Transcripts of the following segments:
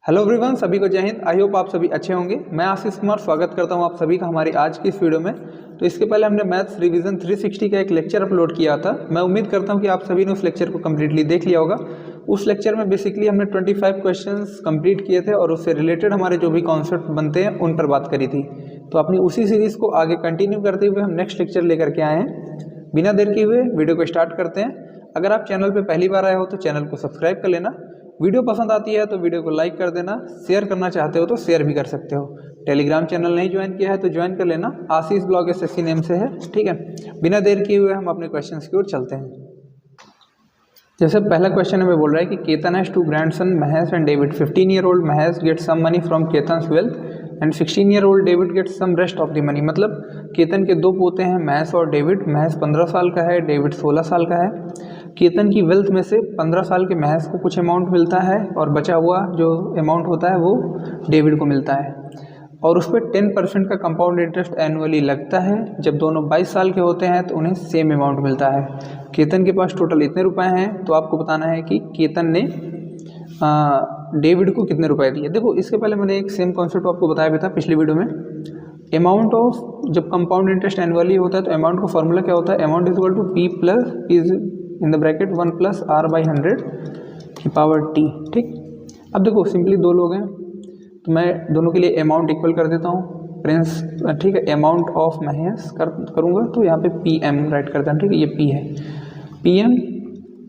Hello everyone, सभी को जय हिंद। आई होप आप सभी अच्छे होंगे। मैं आशीष कुमार स्वागत करता हूं आप सभी का हमारी आज की इस वीडियो में। तो इसके पहले हमने मैथ्स रिवीजन 360 का एक लेक्चर अपलोड किया था। मैं उम्मीद करता हूं कि आप सभी ने उस लेक्चर को कम्प्लीटली देख लिया होगा। उस लेक्चर में बेसिकली हमने 25 क्वेश्चंस कंप्लीट किए थे और उससे रिलेटेड हमारे जो भी कॉन्सेप्ट बनते हैं उन पर बात करी थी। तो अपनी उसी सीरीज़ को आगे कंटिन्यू करते हुए हम नेक्स्ट लेक्चर लेकर के आए हैं। बिना देर किए हुए वीडियो को स्टार्ट करते हैं। अगर आप चैनल पर पहली बार आए हो तो चैनल को सब्सक्राइब कर लेना। वीडियो पसंद आती है तो वीडियो को लाइक कर देना। शेयर करना चाहते हो तो शेयर भी कर सकते हो। टेलीग्राम चैनल नहीं ज्वाइन किया है तो ज्वाइन कर लेना। आशीष ब्लॉग एसएससी नेम से है, ठीक है। बिना देर किए हुए हम अपने क्वेश्चंस की ओर चलते हैं। जैसे पहला क्वेश्चन हमें बोल रहा है कि Ketan has two grandson Mahesh and David. 15-year-old Mahesh get some money from Ketan's wealth and 16-year-old David get some rest of the money. मतलब केतन के दो पोते हैं, महेश और डेविड। महेश 15 साल का है, डेविड 16 साल का है। केतन की वेल्थ में से 15 साल के महेश को कुछ अमाउंट मिलता है और बचा हुआ जो अमाउंट होता है वो डेविड को मिलता है। और उस पर 10% का कंपाउंड इंटरेस्ट एनुअली लगता है। जब दोनों 22 साल के होते हैं तो उन्हें सेम अमाउंट मिलता है। केतन के पास टोटल इतने रुपए हैं, तो आपको बताना है कि केतन ने डेविड को कितने रुपए दिए। देखो, इसके पहले मैंने एक सेम कॉन्सेप्ट आपको बताया भी था पिछली वीडियो में। अमाउंट ऑफ जब कंपाउंड इंटरेस्ट एनुअली होता है तो अमाउंट का फॉर्मूला क्या होता है? Amount is equal to P plus is in the bracket 1 + r/100 की पावर t। ठीक, अब देखो सिंपली दो लोग हैं तो मैं दोनों के लिए अमाउंट इक्वल कर देता हूँ। प्रिंस, ठीक है, अमाउंट ऑफ महेश करूँगा तो यहाँ पे PM राइट करता हूँ, ठीक है। ये P है, PM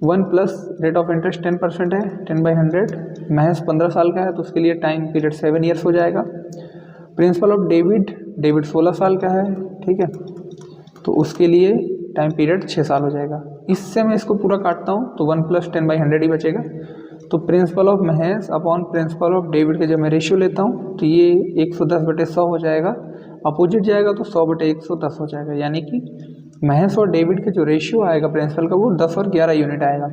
1 + रेट ऑफ इंटरेस्ट 10% है, 10/100। महेश 15 साल का है तो उसके लिए टाइम पीरियड 7 ईयर्स हो जाएगा। प्रिंसिपल ऑफ डेविड 16 साल का है, ठीक है, तो उसके लिए टाइम पीरियड 6 साल हो जाएगा। इससे मैं इसको पूरा काटता हूँ तो 1 + 10/100 ही बचेगा। तो principle of Mahesh upon principle of David के जब मैं रेशियो लेता हूँ तो ये 110/100 हो जाएगा। अपोजिट जाएगा तो 100/110 हो जाएगा। यानी कि महेश और डेविड के जो रेशियो आएगा प्रिंसिपल का वो 10 और 11 यूनिट आएगा।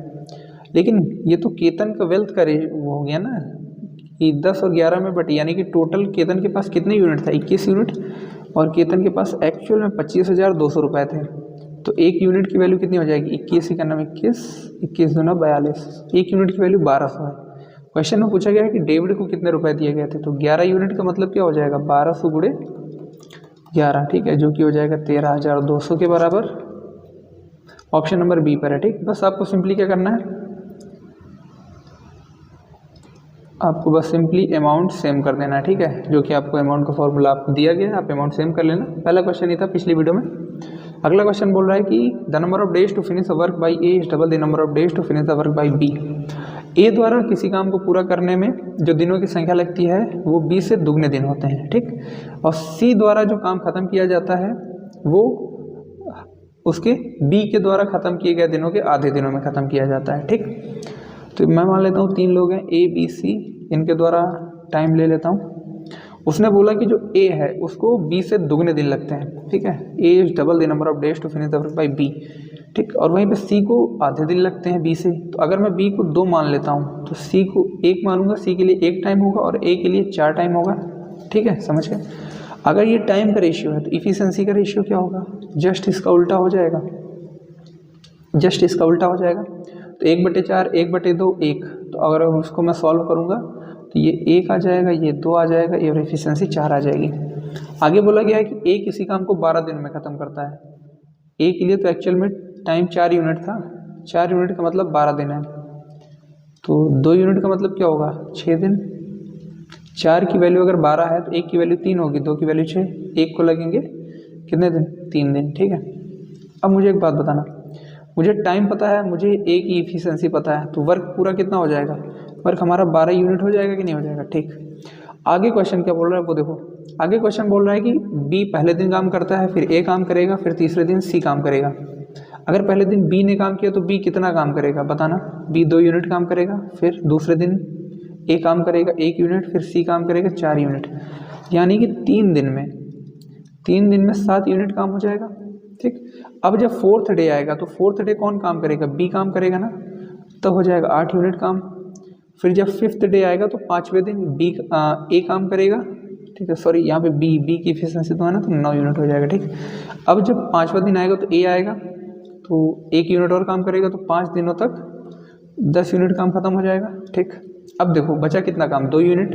लेकिन ये तो केतन का वेल्थ का वो हो गया ना कि 10 और 11 में बटे, यानी कि टोटल केतन के पास कितने यूनिट था? 21 यूनिट। और केतन के पास एक्चुअल में 25,200 रुपये थे। तो एक यूनिट की वैल्यू कितनी हो जाएगी? 21 ही करना, 21 दूना 42। एक यूनिट की वैल्यू 1200 है। क्वेश्चन में पूछा गया है कि डेविड को कितने रुपए दिए गए थे, तो 11 यूनिट का मतलब क्या हो जाएगा? 1200 × 11, ठीक है, जो कि हो जाएगा 13,200 के बराबर। ऑप्शन नंबर बी पर है, ठीक। बस आपको सिंपली क्या करना है, आपको बस सिंपली अमाउंट सेम कर देना है, ठीक है, जो कि आपको अमाउंट का फॉर्मूला आपको दिया गया है, आप अमाउंट सेम कर लेना। पहला क्वेश्चन ये था पिछली वीडियो में। अगला क्वेश्चन बोल रहा है कि the number of days to finish a work by A is double the number of days to finish the work by B. A द्वारा किसी काम को पूरा करने में जो दिनों की संख्या लगती है वो बी से दुगने दिन होते हैं, ठीक। और सी द्वारा जो काम खत्म किया जाता है वो उसके बी के द्वारा खत्म किए गए दिनों के आधे दिनों में खत्म किया जाता है, ठीक। तो मैं मान लेता हूँ 3 लोग हैं, A B C, इनके द्वारा टाइम ले लेता हूँ। उसने बोला कि जो A है उसको B से दुगने दिन लगते हैं, ठीक है। A is double the number of days to finish the work by B, ठीक। और वहीं पे C को आधे दिन लगते हैं B से। तो अगर मैं B को 2 मान लेता हूँ तो C को 1 मानूंगा। C के लिए 1 टाइम होगा और A के लिए 4 टाइम होगा, ठीक है, समझ गए। अगर ये टाइम का रेशियो है तो इफिशिएंसी का रेशियो क्या होगा? जस्ट इसका उल्टा हो जाएगा, जस्ट इसका उल्टा हो जाएगा। तो 1/4, 1/2, 1। तो अगर उसको मैं सॉल्व करूँगा तो ये 1 आ जाएगा, ये 2 आ जाएगा, ये एफिशिएंसी 4 आ जाएगी। आगे बोला गया है कि A किसी काम को 12 दिन में ख़त्म करता है। A के लिए तो एक्चुअल में टाइम 4 यूनिट था, 4 यूनिट का मतलब 12 दिन है। तो 2 यूनिट का मतलब क्या होगा? 6 दिन। 4 की वैल्यू अगर 12 है तो 1 की वैल्यू 3 होगी, 2 की वैल्यू 6, 1 को लगेंगे कितने दिन? 3 दिन, ठीक है। अब मुझे एक बात बताना, मुझे टाइम पता है, मुझे A की इफिशिएंसी पता है, तो वर्क पूरा कितना हो जाएगा? वर्क हमारा 12 यूनिट हो जाएगा कि नहीं हो जाएगा, ठीक। आगे क्वेश्चन क्या बोल रहा है वो देखो। आगे क्वेश्चन बोल रहा है कि B पहले दिन काम करता है, फिर A काम करेगा, फिर तीसरे दिन C काम करेगा। अगर पहले दिन B ने काम किया तो B कितना काम करेगा बताना? B 2 यूनिट काम करेगा, फिर दूसरे दिन A काम करेगा 1 यूनिट, फिर C काम करेगा 4 यूनिट। यानी कि 3 दिन में 7 यूनिट काम हो जाएगा, ठीक। अब जब 4th डे आएगा तो 4th डे कौन काम करेगा? B काम करेगा ना, तब हो जाएगा 8 यूनिट काम। फिर जब 5th डे आएगा तो 5वें दिन A काम करेगा, ठीक है। सॉरी, यहाँ पे B की इफिशिएंसी तो है ना, तो 9 यूनिट हो जाएगा, ठीक। अब जब 5वां दिन आएगा तो A आएगा तो 1 यूनिट और काम करेगा, तो 5 दिनों तक 10 यूनिट काम खत्म हो जाएगा, ठीक। अब देखो बचा कितना काम, 2 यूनिट।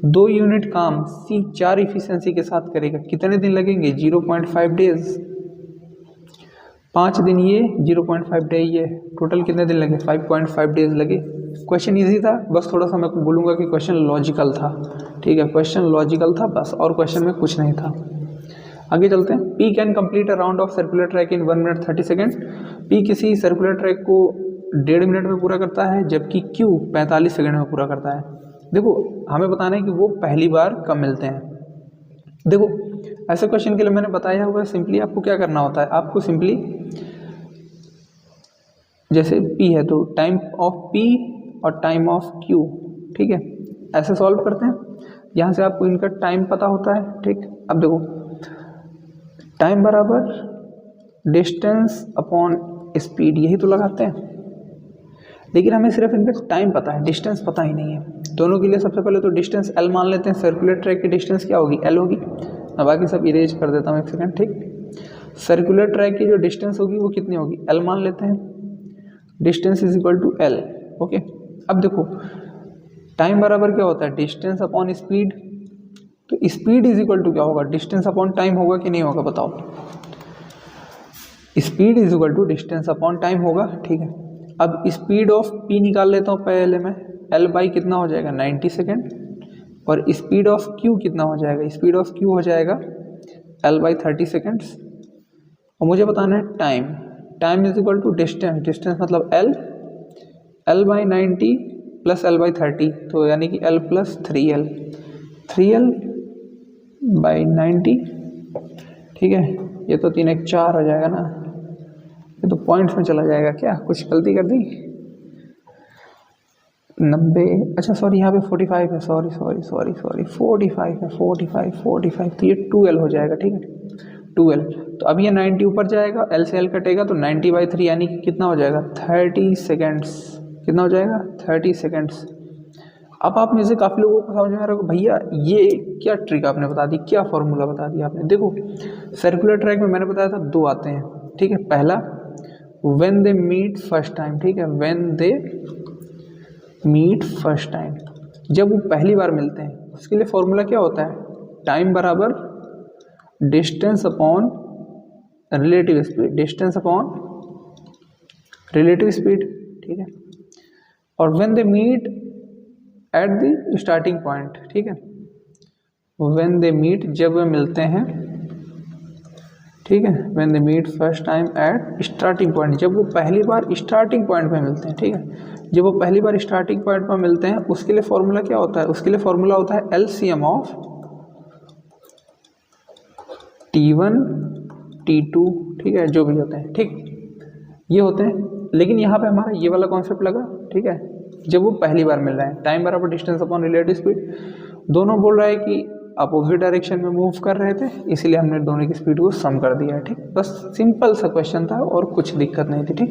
2 यूनिट काम C4 इफिशियंसी के साथ करेगा, कितने दिन लगेंगे, 0.5 डेज। 5 दिन ये, 0.5 डे ये, टोटल कितने दिन लगे, 5.5 डेज लगे। क्वेश्चन इजी था, बस थोड़ा सा मैं बोलूँगा कि क्वेश्चन लॉजिकल था, ठीक है, क्वेश्चन लॉजिकल था बस, और क्वेश्चन में कुछ नहीं था। आगे चलते हैं। P can complete a round of circular track in 1 minute 30 second. P किसी सर्कुलर ट्रैक को 1.5 मिनट में पूरा करता है, जबकि Q 45 सेकेंड में पूरा करता है। देखो हमें बताना है कि वो पहली बार कब मिलते हैं। देखो ऐसे क्वेश्चन के लिए मैंने बताया हुआ है, सिंपली आपको क्या करना होता है, आपको सिंपली जैसे P है तो टाइम ऑफ P और टाइम ऑफ Q, ठीक है, ऐसे सॉल्व करते हैं। यहाँ से आपको इनका टाइम पता होता है, ठीक। अब देखो टाइम बराबर डिस्टेंस अपॉन स्पीड, यही तो लगाते हैं, लेकिन हमें सिर्फ इनका टाइम पता है, डिस्टेंस पता ही नहीं है। दोनों के लिए सबसे पहले तो डिस्टेंस L मान लेते हैं, सर्कुलर ट्रैक की डिस्टेंस क्या होगी, L होगी। मैं बाकी सब इरेज कर देता हूँ, एक सेकंड, ठीक। सर्कुलर ट्रैक की जो डिस्टेंस होगी वो कितनी होगी, L मान लेते हैं, distance is equal to L, okay. अब देखो टाइम बराबर क्या होता है, डिस्टेंस अपॉन स्पीड, तो स्पीड इज इक्वल टू क्या होगा, डिस्टेंस अपॉन टाइम होगा कि नहीं होगा, बताओ। Speed is equal to distance upon time होगा, ठीक है। अब स्पीड ऑफ P निकाल लेता हूँ पहले मैं, L बाई कितना हो जाएगा 90 सेकेंड, और स्पीड ऑफ Q कितना हो जाएगा, स्पीड ऑफ Q हो जाएगा L बाई 30 सेकेंड्स। और मुझे बताना है time, time is equal to distance, distance मतलब L बाई 90 प्लस L बाई 30, तो यानी कि L प्लस 3L बाई 90, ठीक है। ये तो 3 1 4 हो जाएगा ना, ये तो पॉइंट्स में चला जाएगा, क्या कुछ गलती कर दी, 90, अच्छा सॉरी यहाँ पे 45 है, सॉरी 45 है, 45, तो ये 2L हो जाएगा, ठीक है 2L। तो अब ये 90 ऊपर जाएगा, L से L कटेगा तो 90/3 यानी कि कितना हो जाएगा 30 सेकेंड्स, कितना हो जाएगा 30 सेकेंड्स। अब आप में से काफ़ी लोगों को समझ में आ रहा है भैया ये क्या ट्रिक आपने बता दी, क्या फॉर्मूला बता दिया आपने। देखो सर्कुलर ट्रैक में मैंने बताया था 2 आते हैं, ठीक है। पहला when they meet first time, ठीक है, when they meet first time, जब वो पहली बार मिलते हैं, उसके लिए फॉर्मूला क्या होता है, टाइम बराबर distance upon relative speed, distance upon relative speed, ठीक है। और when they meet at the starting point, ठीक है, व्हेन दे मीट जब वे मिलते हैं, ठीक है, when they meet first time at starting point, जब वो पहली बार स्टार्टिंग पॉइंट पे मिलते हैं, ठीक है, जब वो पहली बार स्टार्टिंग पॉइंट पर मिलते हैं, उसके लिए फॉर्मूला क्या होता है, उसके लिए फॉर्मूला होता है LCM ऑफ T1 T2, ठीक है, जो भी होते हैं, ठीक, ये होते हैं। लेकिन यहाँ पे हमारा ये वाला कॉन्सेप्ट लगा, ठीक है, जब वो पहली बार मिल रहा है, टाइम बराबर डिस्टेंस अपॉन रिलेटिव स्पीड, दोनों बोल रहा है कि अपोजिट डायरेक्शन में मूव कर रहे थे, इसीलिए हमने दोनों की स्पीड को सम कर दिया है, ठीक। बस सिंपल सा क्वेश्चन था और कुछ दिक्कत नहीं थी, ठीक।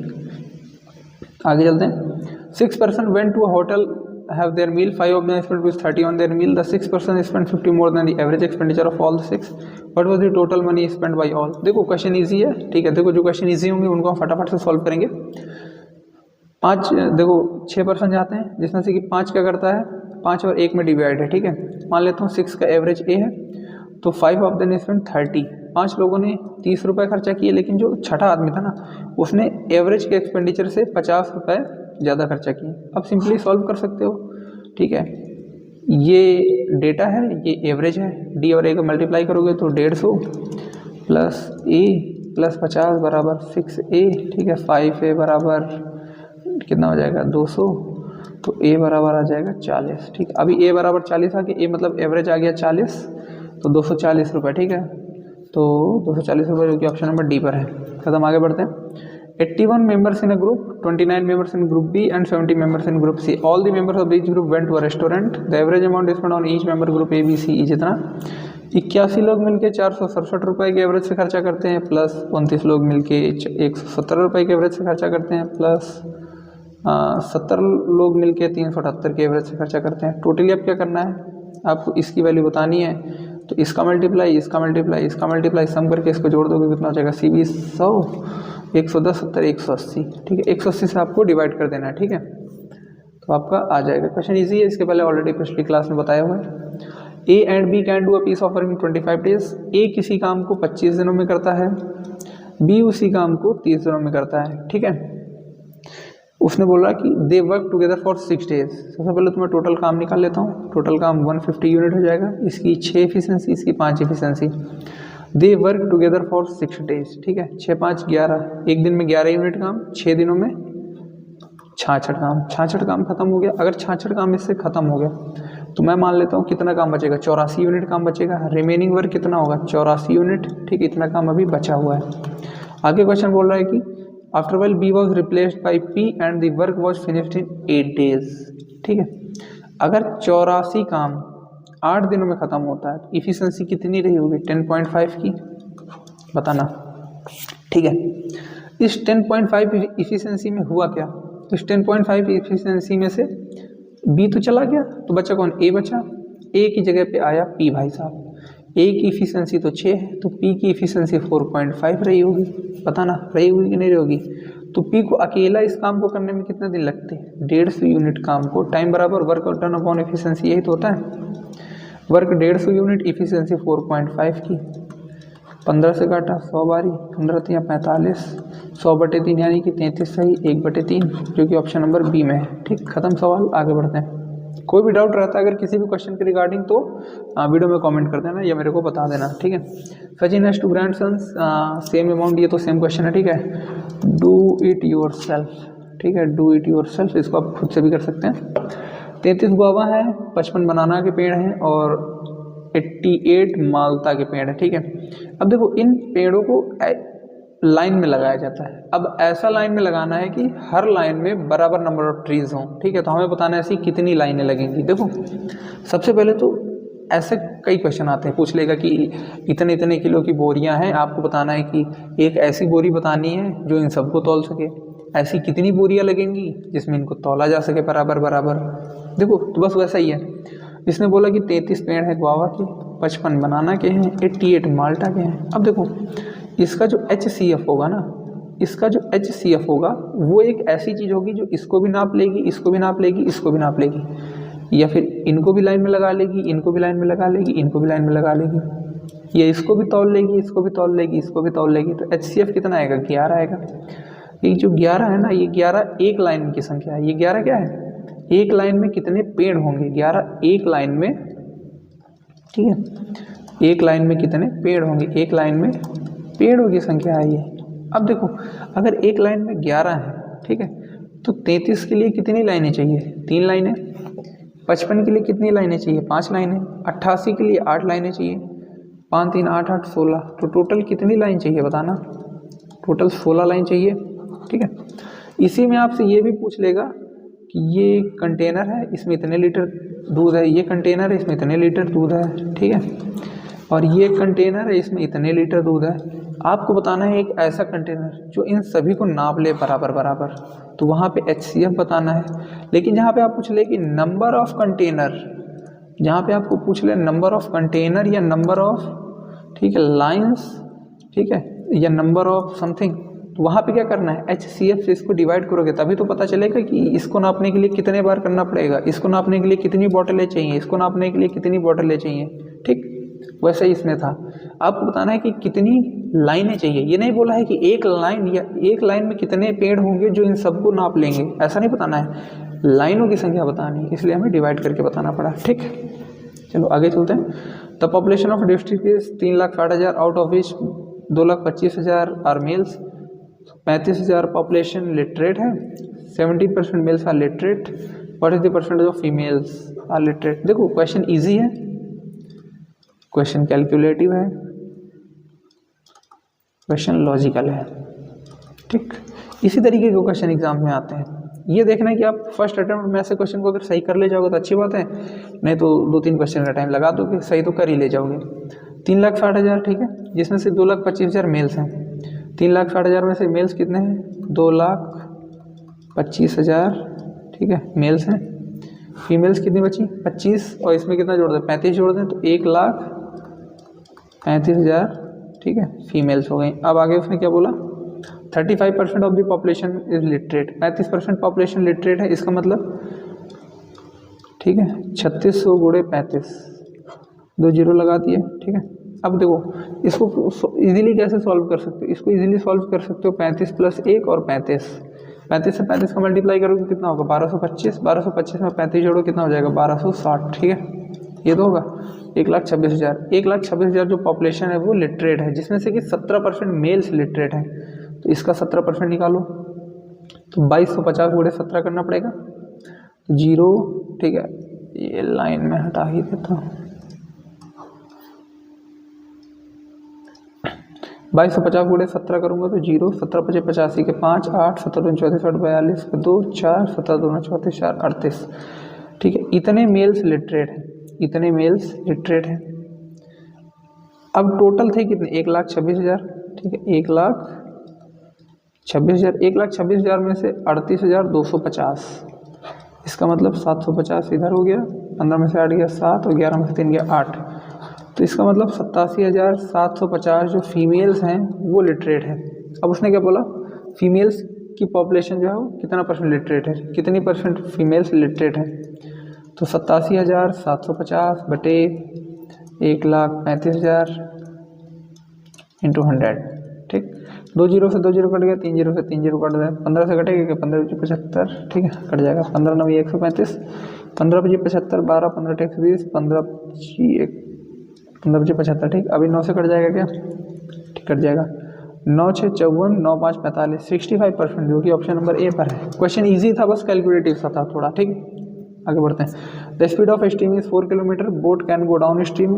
आगे चलते हैं। 6 person went to a hotel have their meal, 5 of them spent with 30 on their meal, the 6 person spent 50 more than the average expenditure of all the 6, what was the total money spent by all. देखो question easy है, ठीक है, देखो जो question easy होंगे उनको हम फटाफट से सॉल्व करेंगे। 5 देखो 6 पर्सन जाते हैं, जिसमें से कि 5 क्या करता है, 5 और 1 में डिवाइड है, ठीक है। मान लेता हूँ 6 का एवरेज A है, तो 5 ऑफ देम स्पेंट 30, 5 लोगों ने 30 रुपये खर्चा किए, लेकिन जो छठा आदमी था ना उसने एवरेज के एक्सपेंडिचर से 50 रुपये ज़्यादा खर्चा किए। अब सिंपली सॉल्व कर सकते हो, ठीक है, ये डेटा है, ये एवरेज है, D और A को मल्टीप्लाई करोगे तो 150 प्लस A प्लस 50 बराबर 6A, ठीक है। 5A बराबर कितना हो जाएगा 200, तो A बराबर आ जाएगा 40, ठीक है। अभी A बराबर 40 आ गया, A मतलब एवरेज आ गया 40, तो 240 रुपये, ठीक है, तो 240 रुपये जो कि ऑप्शन नंबर D पर है। खत्म, आगे बढ़ते हैं। 81 members in a group, 29 members in group B and 70 members in group C. All the members of each group went to a restaurant. The average amount spent on each member group A, B, C is इतना 81 लोग मिलके 467 रुपये के average से खर्चा करते हैं, plus 29 लोग मिलके 117 रुपये के एवरेज से खर्चा करते हैं, प्लस 70 लोग मिलके 378 के एवरेज से खर्चा करते हैं। टोटली अब क्या करना है, आपको इसकी वैल्यू बतानी है, तो इसका मल्टीप्लाई इसका मल्टीप्लाई इसका मल्टीप्लाई सम करके इसको जोड़ दोगे कितना हो जाएगा, C20 100 110 70 180, ठीक है, 180 से आपको डिवाइड कर देना है, ठीक है। तो आपका आ जाएगा। क्वेश्चन इजी है, इसके पहले ऑलरेडी पिछली क्लास में बताया हुआ है। A and B can do a piece of work in 25 days. A किसी काम को 25 दिनों में करता है, बी उसी काम को 30 दिनों में करता है, ठीक है। उसने बोला कि they work together for 6 days. सबसे पहले तो मैं टोटल काम निकाल लेता हूँ। टोटल काम 150 यूनिट हो जाएगा, इसकी 6 एफिशिएंसी, इसकी 5 efficiency. They work together for 6 days, ठीक है। 6 5 11, एक दिन में 11 यूनिट काम, 6 दिनों में 66 काम। 66 काम खत्म हो गया। अगर 66 काम इससे खत्म हो गया तो मैं मान लेता हूँ कितना काम बचेगा, 84 यूनिट काम बचेगा। रिमेनिंग वर्क कितना होगा, 84 यूनिट, ठीक। इतना काम अभी बचा हुआ है। आगे क्वेश्चन बोल रहा है कि after well B was replaced by P and the work was finished in 8 days, ठीक है। अगर 84 काम 8 दिनों में खत्म होता है, इफिशिएंसी कितनी रही होगी, 10.5 की, बताना, ठीक है। इस 10.5 इफिशिएंसी में हुआ क्या, इस 10.5 इफिशिएंसी में से बी तो चला गया, तो बचा कौन, ए बचा। ए की जगह पे आया पी भाई साहब। ए की इफिशिएंसी तो 6 है, तो पी की इफिशिएंसी 4.5 रही होगी, पता ना रही होगी कि नहीं रही होगी। तो पी को अकेला इस काम को करने में कितने दिन लगते हैं, 150 यूनिट काम को, टाइम बराबर वर्क टर्न अपॉन इफिशिएंसी, यही तो होता है। वर्क 150 यूनिट, इफिशिएंसी 4.5 की, 15 से काटा 100 बारी, 15 3 45, 100/3 यानी कि 33 सही, 1/3, जो कि ऑप्शन नंबर बी में है, ठीक। खत्म सवाल, आगे बढ़ते हैं। कोई भी डाउट रहता है अगर किसी भी क्वेश्चन के रिगार्डिंग तो वीडियो में कमेंट कर देना या मेरे को बता देना, ठीक है। सचिन हैज 2 ग्रैंडसन्स, सेम अमाउंट, ये तो सेम क्वेश्चन है, ठीक है। डू इट योरसेल्फ, ठीक है, डू इट योरसेल्फ, इसको आप खुद से भी कर सकते हैं। 33 गुआवा है, 55 बनाना के पेड़ हैं और 88 माल्टा के पेड़ है, ठीक है। अब देखो इन पेड़ों को लाइन में लगाया जाता है। अब ऐसा लाइन में लगाना है कि हर लाइन में बराबर नंबर ऑफ ट्रीज हों, ठीक है। तो हमें बताना है ऐसी कितनी लाइनें लगेंगी। देखो सबसे पहले तो ऐसे कई क्वेश्चन आते हैं, पूछ लेगा कि इतने इतने किलो की बोरियां हैं, आपको बताना है कि एक ऐसी बोरी बतानी है जो इन सबको तौल सके। ऐसी कितनी बोरियां लगेंगी जिसमें इनको तौला जा सके बराबर बराबर। देखो तो बस वैसा ही है। इसने बोला कि 33 पेड़ है गुआवा के, 55 बनाना के हैं, 88 माल्टा के हैं। अब देखो इसका जो HCF होगा ना, इसका जो HCF होगा वो एक ऐसी चीज़ होगी जो इसको भी नाप लेगी, इसको भी नाप लेगी, इसको भी नाप लेगी, या फिर इनको भी लाइन में लगा लेगी, इनको भी लाइन में लगा लेगी, इनको भी लाइन में लगा लेगी, या इसको भी तौल लेगी, इसको भी तौल लेगी, इसको भी तौल लेगी। तो HCF कितना आएगा, 11 आएगा। ये जो 11 है ना, ये 11 एक लाइन की संख्या है। ये 11 क्या है, एक लाइन में कितने पेड़ होंगे, 11 एक लाइन में, ठीक है। एक लाइन में कितने पेड़ होंगे, एक लाइन में पेड़ों की संख्या है ये। अब देखो अगर एक लाइन में 11 है, ठीक है, तो 33 के लिए कितनी लाइनें चाहिए, 3 लाइनें। 55 के लिए कितनी लाइनें चाहिए, 5 लाइनें। 88 के लिए 8 लाइनें चाहिए, 5 3 8 8 16। तो टोटल कितनी लाइन चाहिए बताना, टोटल 16 लाइन चाहिए, ठीक है। इसी में आपसे ये भी पूछ लेगा कि ये कंटेनर है, इसमें इतने लीटर दूध है, ये कंटेनर है, इसमें इतने लीटर दूध है, ठीक है, और ये कंटेनर है, इसमें इतने लीटर दूध है। आपको बताना है एक ऐसा कंटेनर जो इन सभी को नाप ले बराबर बराबर, तो वहाँ पे HCF बताना है। लेकिन जहाँ पे आप पूछ ले कि नंबर ऑफ कंटेनर, जहाँ पे आपको पूछ ले नंबर ऑफ कंटेनर या नंबर ऑफ, ठीक है, लाइंस, ठीक है, या नंबर ऑफ समथिंग, तो वहाँ पे क्या करना है, HCF से इसको डिवाइड करोगे तभी तो पता चलेगा कि इसको नापने के लिए कितने बार करना पड़ेगा, इसको नापने के लिए कितनी बोतलें चाहिए, इसको नापने के लिए कितनी बोतलें चाहिए, ठीक। वैसे ही इसमें था, आपको बताना है कि कितनी लाइनें चाहिए। ये नहीं बोला है कि एक लाइन या एक लाइन में कितने पेड़ होंगे जो इन सबको नाप लेंगे, ऐसा नहीं बताना है, लाइनों की संख्या बतानी है, इसलिए हमें डिवाइड करके बताना पड़ा, ठीक। चलो आगे चलते हैं। The population of district is 3,60,000 out of which 2,25,000 are males. 35,000 population literate है, 70% males are literate, what is the percentage of females are literate. देखो क्वेश्चन ईजी है, क्वेश्चन कैलकुलेटिव है, क्वेश्चन लॉजिकल है, ठीक। इसी तरीके के क्वेश्चन एग्जाम में आते हैं। ये देखना है कि आप फर्स्ट अटेम्प्ट में ऐसे क्वेश्चन को अगर सही कर ले जाओगे तो अच्छी बात है, नहीं तो 2-3 क्वेश्चन का टाइम लगा दोगे, सही तो कर ही ले जाओगे। 3,60,000, ठीक है, जिसमें से 2,25,000 मेल्स हैं। 3,60,000 में से मेल्स कितने हैं, 2,25,000, ठीक है, मेल्स हैं। फीमेल्स कितनी बची, 25, और इसमें कितना जोड़ दें, 35 जोड़ दें, तो 1,35,000, ठीक है, फीमेल्स हो गई। अब आगे उसने क्या बोला, 35% of the population is literate. 35% population literate है, इसका मतलब ठीक है। 3600 गुणे 35, 2 जीरो लगा दिए, ठीक है। अब देखो इसको इजीली कैसे सॉल्व कर सकते हो, इसको इजीली सॉल्व कर सकते हो 35 प्लस 1 और 35 से 35 का मल्टीप्लाई करोगे कितना होगा 1225, 1225 में 35 जोड़ो कितना हो जाएगा 1260, ठीक है। ये तो होगा 1,26,000। 1,26,000 जो पॉपुलेशन है वो लिटरेट है, जिसमें से कि 17% मेल्स लिटरेट है, तो इसका 17% निकालो, तो 2250 गुणे 17 करना पड़ेगा, जीरो, ठीक है। ये लाइन में हटा ही देता हूँ, 2250 गुणे 17 करूँगा तो जीरो, 17 × 85 के 5, 8, 17 × 34, 42 के 2, 4, 17 2 34, 4 38, ठीक है। इतने मेल्स लिटरेट हैं, इतने मेल्स लिटरेट हैं। अब टोटल थे कितने 1,26,000, ठीक है। 1,26,000, 1,26,000 में से 38,250, इसका मतलब 750 इधर हो गया, 15 में से 8 गया 7 और 11 में से 3 गया 8, तो इसका मतलब 87,750 जो फीमेल्स हैं वो लिटरेट है। अब उसने क्या बोला, फीमेल्स की पॉपुलेशन जो है वो कितना परसेंट लिटरेट है, कितनी परसेंट फीमेल्स लिटरेट है, तो 87,750 बटे 1,35,000 इंटू 100, ठीक। 2 जीरो से 2 जीरो कट गया, 3 जीरो से 3 जीरो कट गया, 15 से कटेगा क्या 15 × 75, ठीक है, कट जाएगा, 15 9 135, 15 × 75 12, 15 × 120, 15 × 75, ठीक। अभी 9 से कट जाएगा क्या, ठीक, कट जाएगा, 9 6 54, 9 5 45, 65% जो कि ऑप्शन नंबर ए पर है। क्वेश्चन इजी था, बस कैलकुलेटिव सा था थोड़ा, ठीक। आगे बढ़ते हैं। The speed of steam is 4 kilometre, boat can go down stream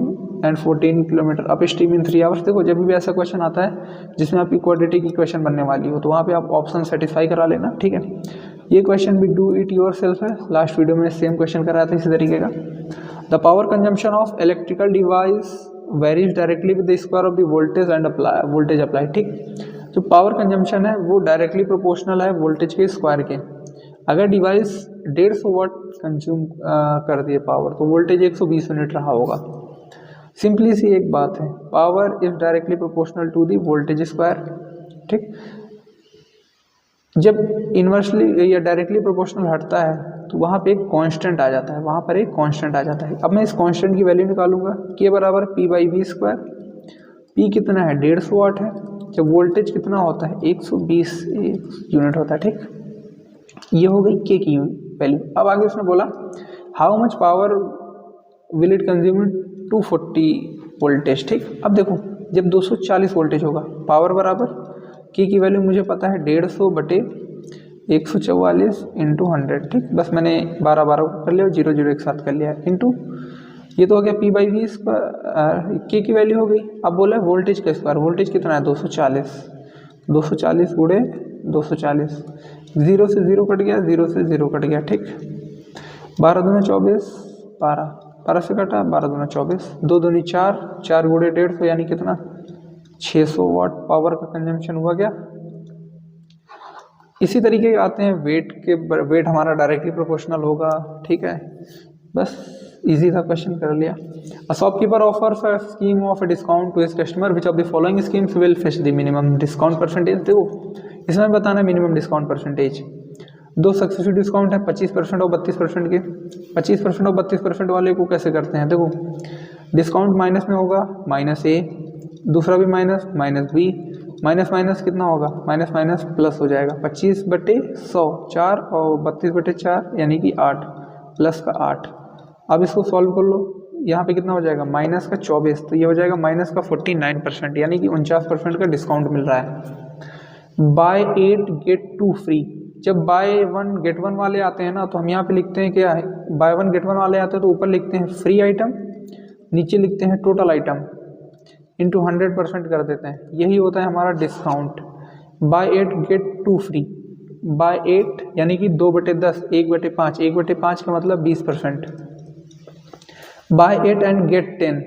and 14 kilometre up stream in 3 hours. देखो जब भी ऐसा क्वेश्चन आता है जिसमें आपकी क्वाड्रेटिक इक्वेशन बनने वाली हो, तो वहाँ पे आप ऑप्शन सेटिस्फाई करा लेना, ठीक है। ये क्वेश्चन भी डू इट योर सेल्फ है, लास्ट वीडियो में सेम क्वेश्चन कराया था इसी तरीके का। The power consumption of electrical device varies directly with the square of the voltage end voltage apply, ठीक। जो पावर कंजम्पशन है वो डायरेक्टली प्रोपोर्शनल है वोल्टेज के स्क्वायर के। अगर डिवाइस 150 वाट कंज्यूम कर दिए पावर, तो वोल्टेज 120 यूनिट रहा होगा। सिंपली सी एक बात है, power is directly proportional to the voltage square, ठीक। जब इन्वर्सली या डायरेक्टली प्रोपोर्शनल हटता है तो वहाँ पे एक कांस्टेंट आ जाता है, वहाँ पर एक कांस्टेंट आ जाता है। अब मैं इस कांस्टेंट की वैल्यू निकालूंगा, के बराबर P/V²। P कितना है 150 वाट है, जब वोल्टेज कितना होता है 120 यूनिट होता है, ठीक। ये हो गई के की वैल्यू। अब आगे उसने बोला how much power will it consume 240 voltage, ठीक। अब देखो जब 240 वोल्टेज होगा, पावर बराबर के की वैल्यू मुझे पता है 150 बटे 144 इंटू 100, ठीक। बस मैंने 12 कर लिया और 0 0 एक साथ कर लिया, इंटू ये तो हो गया P/V², के की वैल्यू हो गई। अब बोला वोल्टेज का स्क्वायर, वोल्टेज कितना है 240, 240 गुणे 240, 0 से 0 कट गया, 0 से 0 कट गया, ठीक। 12 दूना 24, 12 से कटा, 12 दूना 24, 2 दूनी 4, 4 गुणे 150 यानी कितना 600 वाट पावर का कंजम्पशन हुआ गया। इसी तरीके के आते हैं वेट के, वेट हमारा डायरेक्टली प्रोपोर्शनल होगा, ठीक है। बस इजी था, क्वेश्चन कर लिया। A shopkeeper offers a scheme of a discount to his customer, which of the following schemes will fetch the minimum discount percentage. देखो इसमें बताना है मिनिमम डिस्काउंट परसेंटेज। दो सक्सेसिव डिस्काउंट है 25% और 32% के। 25% और 32% वाले को कैसे करते हैं, देखो डिस्काउंट माइनस में होगा -a, दूसरा भी माइनस -b, माइनस माइनस कितना होगा माइनस माइनस प्लस हो जाएगा। 25/100 4 और 32/4 यानी कि 8 प्लस का 8। अब इसको सॉल्व कर लो, यहाँ पे कितना हो जाएगा माइनस का 24, तो ये हो जाएगा माइनस का 49%, यानी कि 49% का डिस्काउंट मिल रहा है। बाय 8 गेट 2 फ्री, जब बाय 1 गेट 1 वाले आते हैं ना, तो हम यहाँ पे लिखते हैं क्या है, बाय 1 गेट 1 वाले आते हैं तो ऊपर लिखते हैं फ्री आइटम, नीचे लिखते हैं टोटल आइटम, इंटू 100% कर देते हैं, यही होता है हमारा discount. Buy 8 get 2 free, buy 8 यानी कि 2/10, 1/5, 1/5 का मतलब 20%। बाय 8 एंड गेट 10,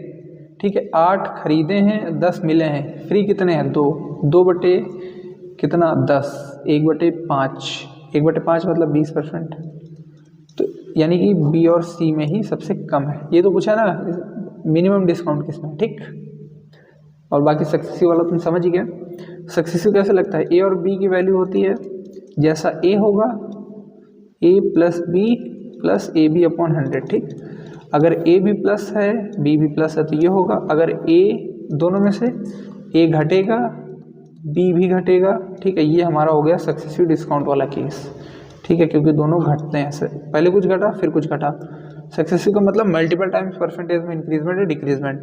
ठीक है, 8 खरीदे हैं 10 मिले हैं, फ्री कितने हैं 2, 2/10, 1/5, 1/5 मतलब 20%, तो यानी कि बी और सी में ही सबसे कम है। ये तो पूछा ना मिनिमम डिस्काउंट किसमें, ठीक। और बाकी सक्सेसिव वाला तुम समझ ही गए। सक्सेसिव कैसे लगता है, ए और बी की वैल्यू होती है, जैसा ए होगा a + b plus A B upon 100, ठीक। अगर ए बी प्लस है बी भी प्लस है तो ये होगा। अगर ए दोनों में से ए घटेगा बी भी घटेगा, ठीक है, ये हमारा हो गया सक्सेसिव डिस्काउंट वाला केस, ठीक है, क्योंकि दोनों घटते हैं, पहले कुछ घटा फिर कुछ घटा। सक्सेसिव का मतलब मल्टीपल टाइम्स परसेंटेज में इंक्रीजमेंट या डिक्रीजमेंट।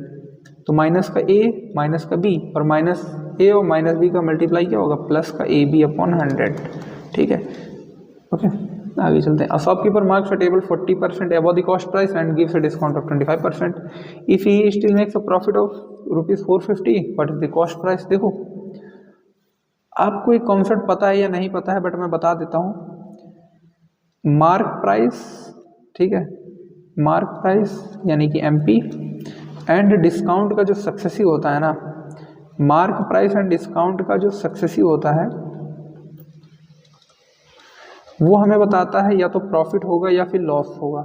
तो माइनस का ए माइनस का बी और माइनस ए और माइनस बी का मल्टीप्लाई क्या होगा, प्लस का ए बी अपॉन 100, ठीक है। ओके, आगे चलते हैं। A shopkeeper marks a table 40% above the cost price and gives a discount of 25%. If he still makes a profit of ₹450, what is the cost price? देखो आपको एक कॉन्सेप्ट पता है या नहीं पता है, बट मैं बता देता हूँ। मार्क प्राइस, ठीक है, मार्क प्राइस यानी कि MP एंड डिस्काउंट का जो सक्सेसिव होता है ना, मार्क प्राइस एंड डिस्काउंट का जो सक्सेसिव होता है वो हमें बताता है या तो प्रॉफिट होगा या फिर लॉस होगा,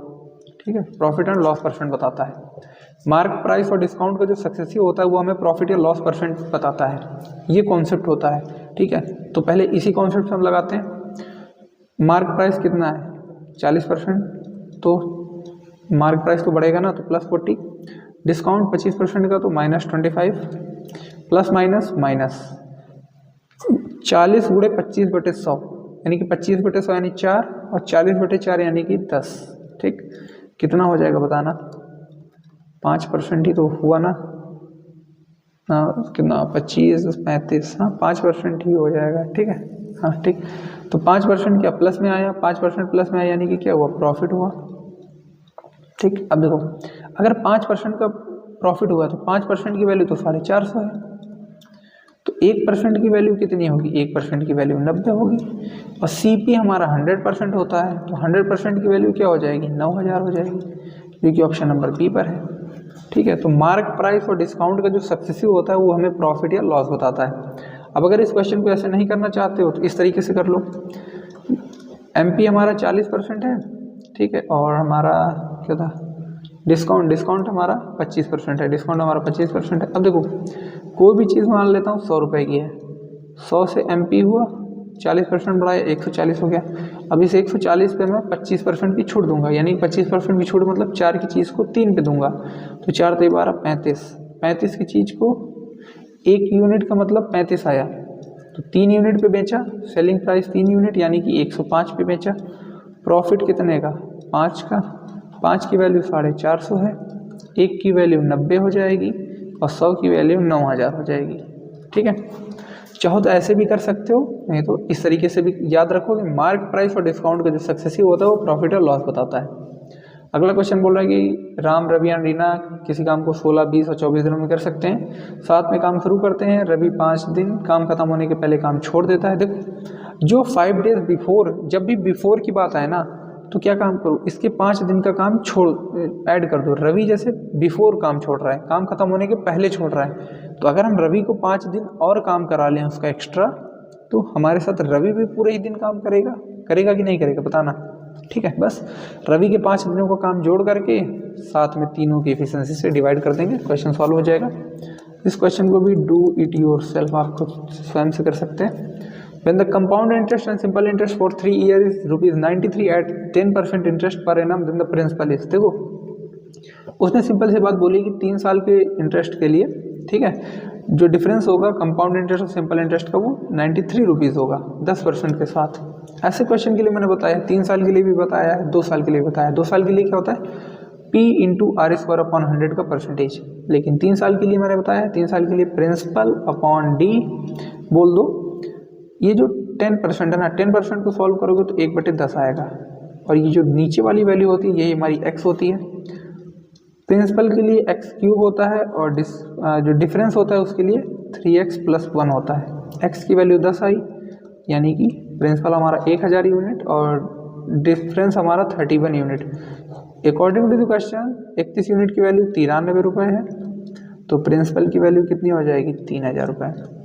ठीक है, प्रॉफिट एंड लॉस परसेंट बताता है। मार्क प्राइस और डिस्काउंट का जो सक्सेसिव होता है वो हमें प्रॉफिट या लॉस परसेंट बताता है, ये कॉन्सेप्ट होता है, ठीक है। तो पहले इसी कॉन्सेप्ट से हम लगाते हैं। मार्क प्राइस कितना है 40%, तो मार्क प्राइस तो बढ़ेगा ना, तो प्लस 40, डिस्काउंट 25% का तो -25, प्लस माइनस माइनस 40 गुणे 25/100 यानी कि 25/100 यानी 4 और 40/4 यानी कि 10, ठीक। कितना हो जाएगा बताना, 5% ही तो हुआ ना, कितना 25 35, हाँ 5% ही हो जाएगा, ठीक है, हाँ ठीक। तो 5% क्या प्लस में आया, 5% प्लस में आया यानी कि क्या हुआ, प्रॉफिट हुआ, ठीक। अब देखो अगर 5% का प्रॉफिट हुआ तो 5% की वैल्यू तो 450 है, तो 1% की वैल्यू कितनी होगी, 1% की वैल्यू 90 होगी। और CP हमारा 100% होता है, तो 100% की वैल्यू क्या हो जाएगी, 9000 हो जाएगी, जो कि ऑप्शन नंबर बी पर है, ठीक है। तो मार्क प्राइस और डिस्काउंट का जो सक्सेसिव होता है वो हमें प्रॉफिट या लॉस बताता है। अब अगर इस क्वेश्चन को ऐसे नहीं करना चाहते हो तो इस तरीके से कर लो। MP हमारा 40% है, ठीक है, और हमारा क्या था डिस्काउंट हमारा 25% है, डिस्काउंट हमारा 25% है। अब देखो कोई भी चीज़ मान लेता हूँ 100 रुपये की है, 100 से MP हुआ, 40% बढ़ाया 140 हो गया। अब इस 140 पे मैं 25% की छूट दूंगा, यानी 25% की छूट मतलब 4 की चीज़ को 3 पे दूंगा, तो 4 × 12 35 की चीज़ को 1 यूनिट का मतलब 35 आया, तो 3 यूनिट पे बेचा, सेलिंग प्राइस 3 यूनिट यानी कि 105 पे बेचा। प्रॉफिट कितने का, 5 का, 5 की वैल्यू 450 है, 1 की वैल्यू 90 हो जाएगी और 100 की वैल्यू 9000 हो जाएगी, ठीक है। चाहो तो ऐसे भी कर सकते हो, नहीं तो इस तरीके से भी याद रखो कि मार्क प्राइस और डिस्काउंट का जो सक्सेसिव होता है वो प्रॉफिट और लॉस बताता है। अगला क्वेश्चन बोल रहा है कि राम, रवि एंड रीना किसी काम को 16, 20 और 24 दिनों में कर सकते हैं। साथ में काम शुरू करते हैं, रवि 5 दिन काम खत्म होने के पहले काम छोड़ देता है। देखो जो 5 डेज बिफोर, जब भी बिफोर की बात आए ना तो क्या काम करो, इसके 5 दिन का काम छोड़ ऐड कर दो। रवि जैसे बिफोर काम छोड़ रहा है, काम खत्म होने के पहले छोड़ रहा है, तो अगर हम रवि को 5 दिन और काम करा लें उसका एक्स्ट्रा, तो हमारे साथ रवि भी पूरे ही दिन काम करेगा कि नहीं करेगा बताना, ठीक है। बस रवि के 5 दिनों का काम जोड़ करके साथ में तीनों की एफिशिएंसी से डिवाइड कर देंगे, क्वेश्चन सॉल्व हो जाएगा। इस क्वेश्चन को भी डू इट योरसेल्फ, आप खुद स्वयं से कर सकते हैं। When the compound interest and simple interest for 3 years is ₹93 at 10% interest per annum, then the principal is, देखो उसने सिंपल सी बात बोली कि 3 साल के इंटरेस्ट के लिए, ठीक है, जो डिफरेंस होगा कंपाउंड इंटरेस्ट और सिंपल इंटरेस्ट का वो 93 रुपीज़ होगा 10% के साथ। ऐसे क्वेश्चन के लिए मैंने बताया 3 साल के लिए भी बताया है, 2 साल के लिए बताया। 2 साल के लिए क्या होता है P × R² का परसेंटेज, लेकिन 3 साल के लिए मैंने बताया 3 साल के लिए प्रिंसिपल अपॉन D बोल दो। ये जो 10% है ना, 10% को सॉल्व करोगे तो 1/10 आएगा, और ये जो नीचे वाली वैल्यू होती है यही हमारी x होती है। प्रिंसिपल के लिए x³ होता है और जो डिफरेंस होता है उसके लिए 3x + 1 होता है। x की वैल्यू 10 आई, यानी कि प्रिंसिपल हमारा 1000 यूनिट और डिफरेंस हमारा 31 unit. According to the question 31 unit की वैल्यू 93 रुपये है, तो प्रिंसिपल की वैल्यू कितनी हो जाएगी 3000 रुपये।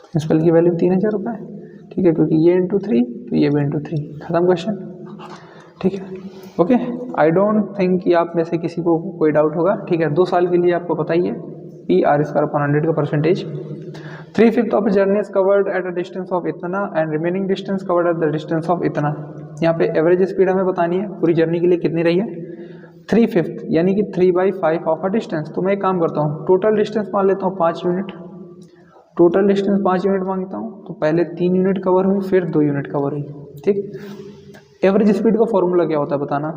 प्रिंसिपल की वैल्यू 3000 रुपये, ठीक है, क्योंकि ये × 3 तो ये भी × 3, खत्म क्वेश्चन, ठीक है। ओके, आई डोंट थिंक कि आप में से किसी को कोई डाउट होगा, ठीक है। 2 साल के लिए आपको पता ही है P R² का percentage. 3/5 of journey is covered at a distance of इतना and remaining distance covered at the distance of इतना। यहाँ पे एवरेज स्पीड हमें बतानी है पूरी जर्नी के लिए कितनी रही है, 3/5 यानी कि 3/5 ऑफ अ डिस्टेंस। तो मैं एक काम करता हूँ, टोटल डिस्टेंस मान लेता हूँ 5 यूनिट, टोटल डिस्टेंस 5 यूनिट मांगता हूँ, तो पहले 3 यूनिट कवर हुई फिर 2 यूनिट कवर हुई, ठीक। एवरेज स्पीड का फॉर्मूला क्या होता है बताना,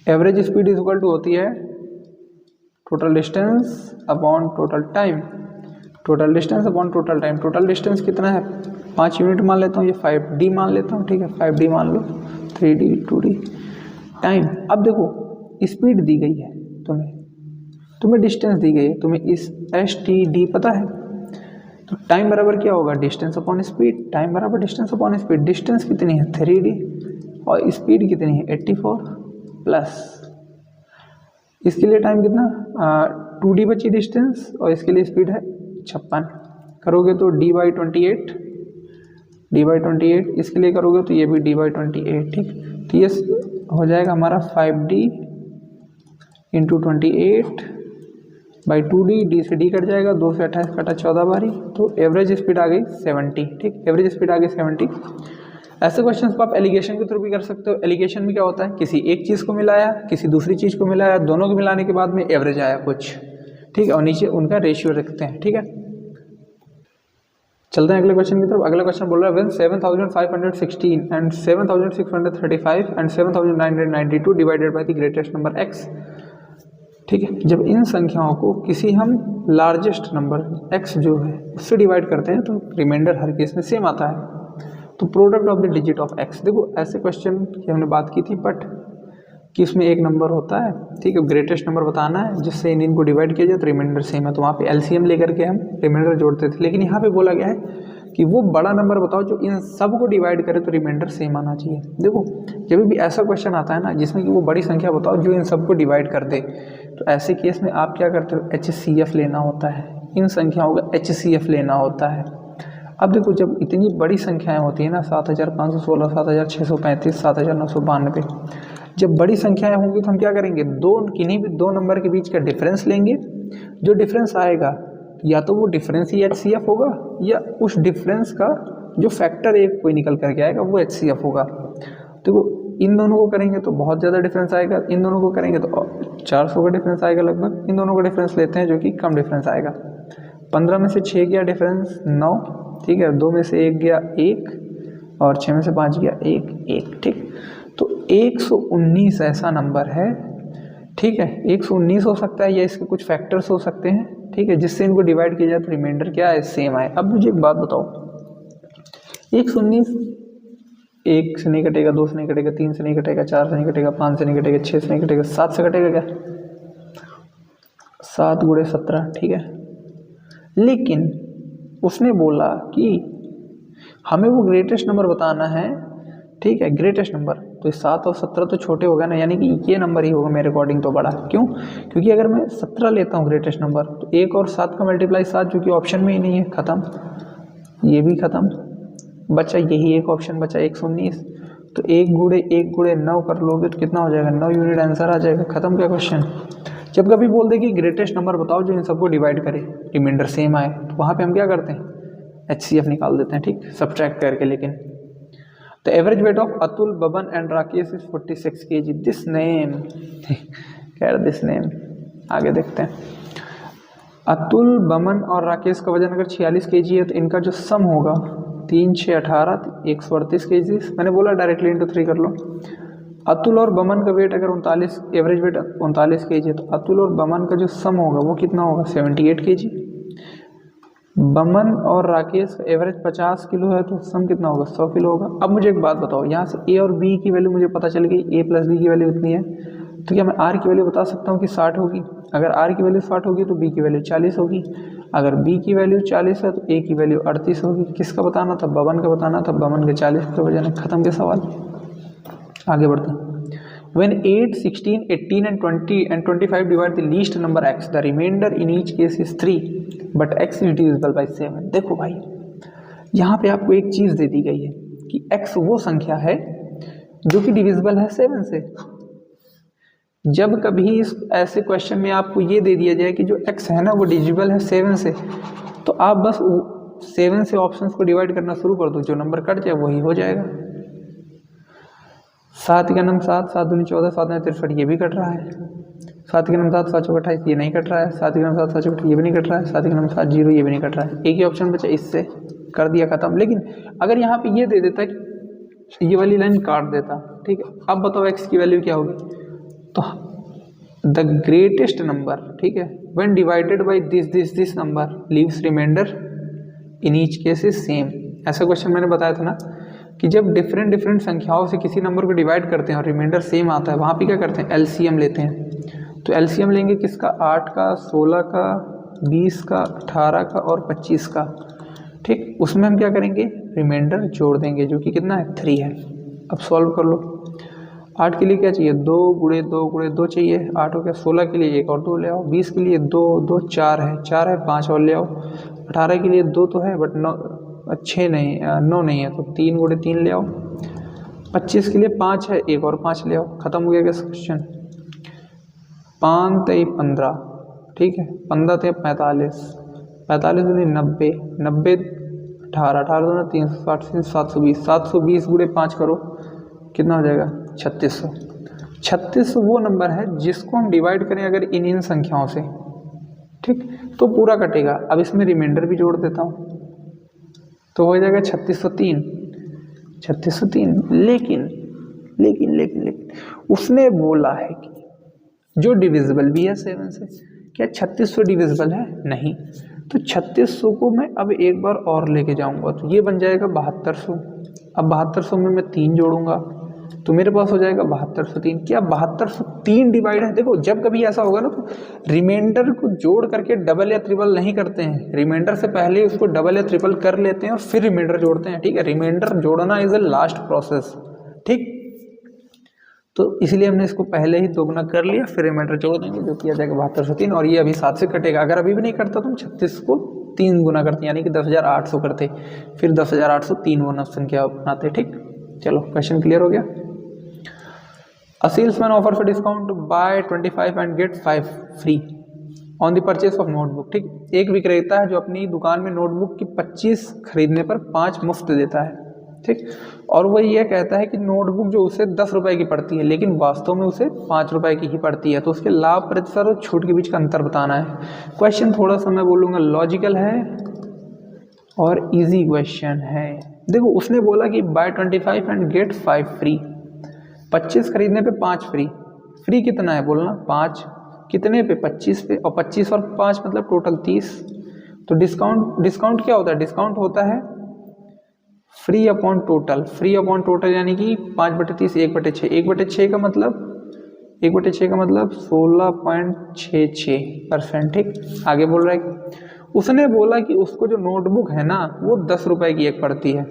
average speed is equal to होती है total distance upon total time, total distance upon total time. Total distance कितना है 5 यूनिट मान लेता हूँ, ये 5D मान लेता हूँ, ठीक है 5D मान लो, 3D 2D टाइम। अब देखो स्पीड दी गई है तुम्हें डिस्टेंस दी गई है, तुम्हें इस STD पता है, तो टाइम बराबर क्या होगा डिस्टेंस अपॉन स्पीड, टाइम बराबर डिस्टेंस अपॉन स्पीड। डिस्टेंस कितनी है 3D और स्पीड कितनी है 84 प्लस इसके लिए टाइम कितना 2D बची डिस्टेंस और इसके लिए स्पीड है 56, करोगे तो D/28, इसके लिए करोगे तो ये भी D/28, ठीक। तो ये हो जाएगा हमारा 5D इंटू 28/2D, D से D कट जाएगा, 2 से 28 कटा 14 बारी, तो एवरेज स्पीड आ गई 70, ठीक। एवरेज स्पीड आ गई 70। ऐसे क्वेश्चन को आप एलिगेशन के थ्रू भी कर सकते हो। एलिगेशन में क्या होता है, किसी एक चीज़ को मिलाया, किसी दूसरी चीज़ को मिलाया, दोनों को मिलाने के बाद में एवरेज आया कुछ, ठीक है, और नीचे उनका रेशियो रखते हैं, ठीक है। चलते हैं अगले क्वेश्चन की तरफ। अगला क्वेश्चन बोल रहा है, when 7516 and 7635 and 7992 divided by the greatest number x, ठीक है। जब इन संख्याओं को किसी हम लार्जेस्ट नंबर x जो है उससे डिवाइड करते हैं तो रिमाइंडर हर केस में सेम आता है, तो product of the digit of x। देखो ऐसे क्वेश्चन की हमने बात की थी बट कि इसमें एक नंबर होता है, ठीक है, ग्रेटेस्ट नंबर बताना है जिससे इनको डिवाइड किया जाए तो रिमाइंडर सेम है, तो वहाँ पे LCM लेकर के हम रिमाइंडर जोड़ते थे। लेकिन यहाँ पे बोला गया है कि वो बड़ा नंबर बताओ जो इन सब को डिवाइड करे तो रिमाइंडर सेम आना चाहिए। देखो जब भी ऐसा क्वेश्चन आता है ना जिसमें कि वो बड़ी संख्या बताओ जो इन सबको डिवाइड कर दे, तो ऐसे केस में आप क्या करते हो, HCF लेना होता है, इन संख्याओं का HCF लेना होता है। अब देखो जब इतनी बड़ी संख्याएँ होती हैं ना 7516, 7635, 7992, जब बड़ी संख्याएं होंगी तो हम क्या करेंगे, किन्हीं भी दो नंबर के बीच का डिफरेंस लेंगे, जो डिफरेंस आएगा या तो वो डिफरेंस ही HCF होगा या उस डिफरेंस का जो फैक्टर एक कोई निकल करके आएगा वो HCF होगा। देखो इन दोनों को करेंगे तो बहुत ज़्यादा डिफरेंस आएगा, इन दोनों को करेंगे तो 400 का डिफरेंस आएगा लगभग। इन दोनों का डिफरेंस लेते हैं जो कि कम डिफरेंस आएगा, 15 में से 6 गया डिफरेंस 9, ठीक है, 2 में से 1 गया 1 और 6 में से 5 गया 1, ठीक। तो 119 ऐसा नंबर है, ठीक है, 119 हो सकता है या इसके कुछ फैक्टर्स हो सकते हैं, ठीक है, जिससे इनको डिवाइड किया जाए तो रिमाइंडर क्या है, सेम आए। अब मुझे एक बात बताओ, 119 1 से नहीं कटेगा, 2 से नहीं कटेगा, 3 से नहीं कटेगा, 4 से नहीं कटेगा, 5 से नहीं कटेगा, 6 से नहीं कटेगा, 7 से कटेगा क्या, 7 × 17, ठीक है। लेकिन उसने बोला कि हमें वो ग्रेटेस्ट नंबर बताना है, ठीक है, ग्रेटेस्ट नंबर, तो 7 और 17 तो छोटे होगा ना, यानी कि ये नंबर ही होगा मेरे अकॉर्डिंग तो बड़ा। क्यों, क्योंकि अगर मैं 17 लेता हूँ ग्रेटेस्ट नंबर तो 1 और 7 का मल्टीप्लाई 7 जो कि ऑप्शन में ही नहीं है, ख़त्म, ये भी ख़त्म, बचा यही एक ऑप्शन बचा 119, तो 1 × 9 कर लोगे तो कितना हो जाएगा, 9 यूनिट आंसर आ जाएगा, ख़त्म क्या क्वेश्चन। जब कभी बोल दे कि ग्रेटेस्ट नंबर बताओ जो इन सबको डिवाइड करे रिमाइंडर सेम आए, तो वहाँ पे हम क्या करते हैं, HCF निकाल देते हैं, ठीक, सब्ट्रैक्ट करके। लेकिन The average weight of Atul, Baban and Rakesh is 46 kg. This name, क्या दिस नेम, आगे देखते हैं। अतुल, बमन और राकेश का वजन अगर 46 kg है तो इनका जो सम होगा 3 6 18 138 kg। मैंने बोला डायरेक्टली इंटू 3 कर लो। अतुल और बमन का वेट अगर 39, एवरेज वेट 39 kg है तो अतुल और बमन का जो सम होगा वो कितना होगा, 78 kg। बमन और राकेश का एवरेज 50 किलो है तो सम कितना होगा, 100 किलो होगा। अब मुझे एक बात बताओ, यहाँ से ए और बी की वैल्यू मुझे पता चल गई, a + b की वैल्यू इतनी है, तो क्या मैं r की वैल्यू बता सकता हूँ कि 60 होगी। अगर r की वैल्यू 60 होगी तो b की वैल्यू 40 होगी, अगर b की वैल्यू 40 है तो a की वैल्यू 38 होगी। किसका बताना था, बमन का बताना था, बमन के 40 का वजन है, खत्म के सवाल। आगे बढ़ते हैं। When 8, 16, 18 and 20 and 25 divide the least number x, the remainder in each case is 3, but x is divisible by 7। देखो भाई यहाँ पे आपको एक चीज़ दे दी गई है कि x वो संख्या है जो कि डिविजिबल है 7 से। जब कभी इस ऐसे क्वेश्चन में आपको ये दे दिया जाए कि जो x है ना वो डिविजिबल है 7 से, तो आप बस 7 से ऑप्शंस को डिवाइड करना शुरू कर दो, जो नंबर कट जाए वही हो जाएगा। 7 के नम 7, 7 दूनी 14, 7 में 63, ये भी कट रहा है। 7 के नम 7, 7 चौक 28, ये नहीं कट रहा है। 7 के नम 7, 7 चौक 28, ये भी नहीं कट रहा है। 7 के नम 7 0, ये भी नहीं कट रहा है। एक ही ऑप्शन बचा, इससे कर दिया खत्म। लेकिन अगर यहाँ पे ये दे देता कि ये वाली लाइन काट देता, ठीक है। अब बताओ x की वैल्यू क्या होगी, तो द ग्रेटेस्ट नंबर, ठीक है, when divided by this number leaves remainder in each case is same. ऐसा क्वेश्चन मैंने बताया था ना कि जब डिफरेंट संख्याओं से किसी नंबर को डिवाइड करते हैं और रिमाइंडर सेम आता है, वहाँ पे क्या करते हैं, एलसीएम लेते हैं। तो एलसीएम लेंगे किसका, 8 का, 16 का, 20 का, 18 का और 25 का, ठीक। उसमें हम क्या करेंगे, रिमाइंडर जोड़ देंगे, जो कि कितना है, 3 है। अब सॉल्व कर लो। 8 के लिए क्या चाहिए, 2 गुणे 2 गुणे 2 चाहिए, 8 हो गया। 16 के लिए 1 और 2 ले आओ। 20 के लिए 2 2 4 है, 4 है, 5 और ले आओ। 18 के लिए 2 तो है बट 9 नहीं, 9 नहीं है, तो 3 गुणे 3 ले आओ। 25 के लिए 5 है, 1 और 5 ले आओ। खत्म हो गया क्या क्वेश्चन। 5 3 15, ठीक है। 15 3 45, 45 दूनी 90, 90 18, 18 दूना 360, 720, 720 गुणे 5 करो, कितना हो जाएगा, 3600। 3600 वो नंबर है जिसको हम डिवाइड करें अगर इन संख्याओं से, ठीक, तो पूरा कटेगा। अब इसमें रिमाइंडर भी जोड़ देता हूँ, तो हो जाएगा 3603। 3603। लेकिन लेकिन लेकिन लेकिन उसने बोला है कि जो डिविजिबल भी है 7 से, क्या 3600 डिविजिबल है, नहीं। तो 3600 को मैं अब एक बार और लेके जाऊंगा, तो ये बन जाएगा 7200। अब 7200 में मैं 3 जोड़ूंगा, तो मेरे पास हो जाएगा 7203। क्या 7203 डिवाइड है। देखो जब कभी ऐसा होगा ना, तो रिमाइंडर को जोड़ करके डबल या ट्रिपल नहीं करते हैं, रिमाइंडर से पहले उसको डबल या ट्रिपल कर लेते हैं और फिर रिमाइंडर जोड़ते हैं, ठीक है। रिमाइंडर जोड़ना इज अ लास्ट प्रोसेस, ठीक। तो इसलिए हमने इसको पहले ही दोगुना कर लिया, फिर रिमाइंडर जोड़ देंगे, जो किया जाएगा 7203। और ये अभी 7 से कटेगा। अगर अभी भी नहीं करता तो हम 36 को 3 गुना करते, यानी कि 10,800 करते, फिर 10,803 वन संख्या बनाते, ठीक। चलो क्वेश्चन क्लियर हो गया। A salesman offers a discount to buy 25 and get 5 free on the purchase of notebook, ठीक। एक विक्रेता है जो अपनी दुकान में नोटबुक की 25 खरीदने पर 5 मुफ्त देता है, ठीक। और वो ये कहता है कि नोटबुक जो उसे 10 रुपए की पड़ती है, लेकिन वास्तव में उसे 5 रुपए की ही पड़ती है। तो उसके लाभ प्रतिशत और छूट के बीच का अंतर बताना है। क्वेश्चन थोड़ा सा मैं बोलूँगा लॉजिकल है और इजी क्वेश्चन है। देखो उसने बोला कि बाय 25 एंड गेट 5 फ्री, 25 खरीदने पे 5 फ्री। फ्री कितना है बोलना, 5 कितने पे, 25 पे, और 25 और 5 मतलब टोटल 30। तो डिस्काउंट क्या होता है, डिस्काउंट होता है free upon total. Free upon total यानी कि 5/30 1/6, 1/6 का मतलब 1/6 का मतलब 16.66%, ठीक। आगे बोल रहा है कि उसने बोला कि उसको जो नोटबुक है ना वो 10 रुपए की एक पड़ती है,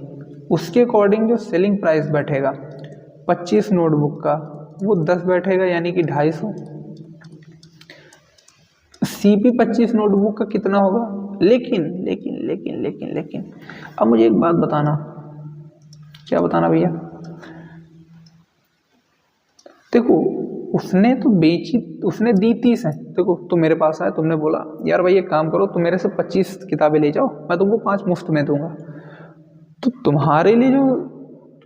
उसके अकॉर्डिंग जो सेलिंग प्राइस बैठेगा 25 नोटबुक का वो 10 बैठेगा, यानी कि 250। CP 25 नोटबुक का कितना होगा। लेकिन लेकिन लेकिन लेकिन लेकिन अब मुझे एक बात बताना, क्या बताना भैया। देखो उसने तो बेची, उसने दी 30 है। देखो तुम मेरे पास आए, तुमने बोला यार भाई एक काम करो, तुम मेरे से 25 किताबें ले जाओ, मैं तुमको 5 मुफ्त में दूंगा। तो तुम्हारे लिए जो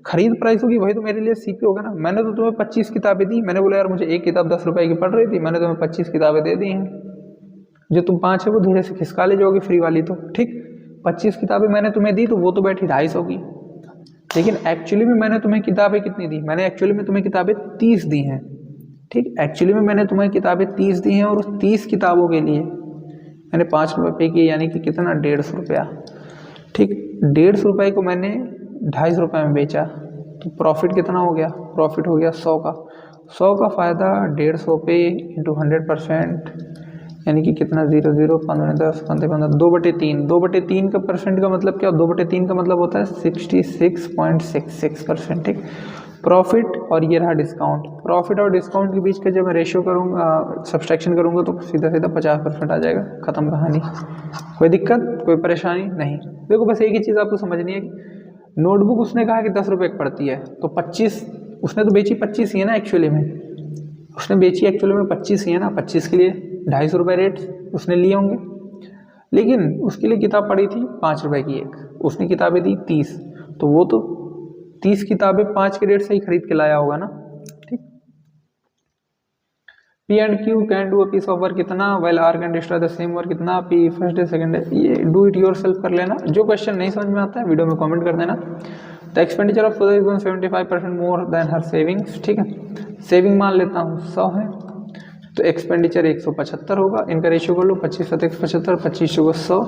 खरीद प्राइस होगी वही तो मेरे लिए CP होगा ना। मैंने तो तुम्हें 25 किताबें दी, मैंने बोला यार मुझे एक किताब 10 रुपए की पड़ रही थी, मैंने तुम्हें 25 किताबें दे दी हैं। जो तुम 5 है वो धीरे से खिसका ले जाओगे फ्री वाली, तो ठीक। 25 किताबें मैंने तुम्हें दी तो वो तो बैठी 250 की, लेकिन एक्चुअली में मैंने तुम्हें किताबें कितनी दी, मैंने एक्चुअली में तुम्हें किताबें 30 दी हैं, ठीक। एक्चुअली में मैंने तुम्हें किताबें 30 दी हैं और उस 30 किताबों के लिए मैंने 5 रुपये पे की, यानी कि कितना 150 रुपया, ठीक। 150 रुपये को मैंने 250 रुपये में बेचा, तो प्रॉफिट कितना हो गया, प्रॉफिट हो गया 100 का। 100 का फ़ायदा 150 पे इंटू 100%, यानी कि कितना 0 0 15 10 15 15 2/3। 2/3 का परसेंट का मतलब क्या, 2/3 का मतलब होता है 66.66%, ठीक। प्रॉफिट और ये रहा डिस्काउंट। प्रॉफिट और डिस्काउंट के बीच का जब मैं रेशियो करूँगा, सब्सट्रैक्शन करूँगा, तो सीधा सीधा 50% आ जाएगा, ख़त्म कहानी। कोई दिक्कत, कोई परेशानी नहीं। देखो बस एक ही चीज़ आपको समझनी है कि नोटबुक उसने कहा कि 10 रुपये की पड़ती है, तो 25 उसने तो बेची 25 ही है ना एक्चुअली में, उसने बेची एक्चुअली में 25 ही है ना। 25 के लिए 250 रुपये रेट उसने लिए होंगे। लेकिन उसके लिए किताब पड़ी थी 5 रुपए की एक, उसने किताबें दी 30, तो वो तो 30 किताबें 5 के रेट से ही खरीद के लाया होगा ना, ठीक। P and Q can do a piece of work कितना, while R can destroy the same work कितना, P फर्स्ट है सेकंड है, ये डू इट योर सेल्फ कर लेना। जो क्वेश्चन नहीं समझ में आता है वीडियो में कमेंट कर देना। The expenditure of Sudha is 75% more than her savings, ठीक है। सेविंग मान लेता हूँ 100 है, तो एक्सपेंडिचर 175 होगा। इनका रेशियो कर लो 25 × 175, 25 × 100,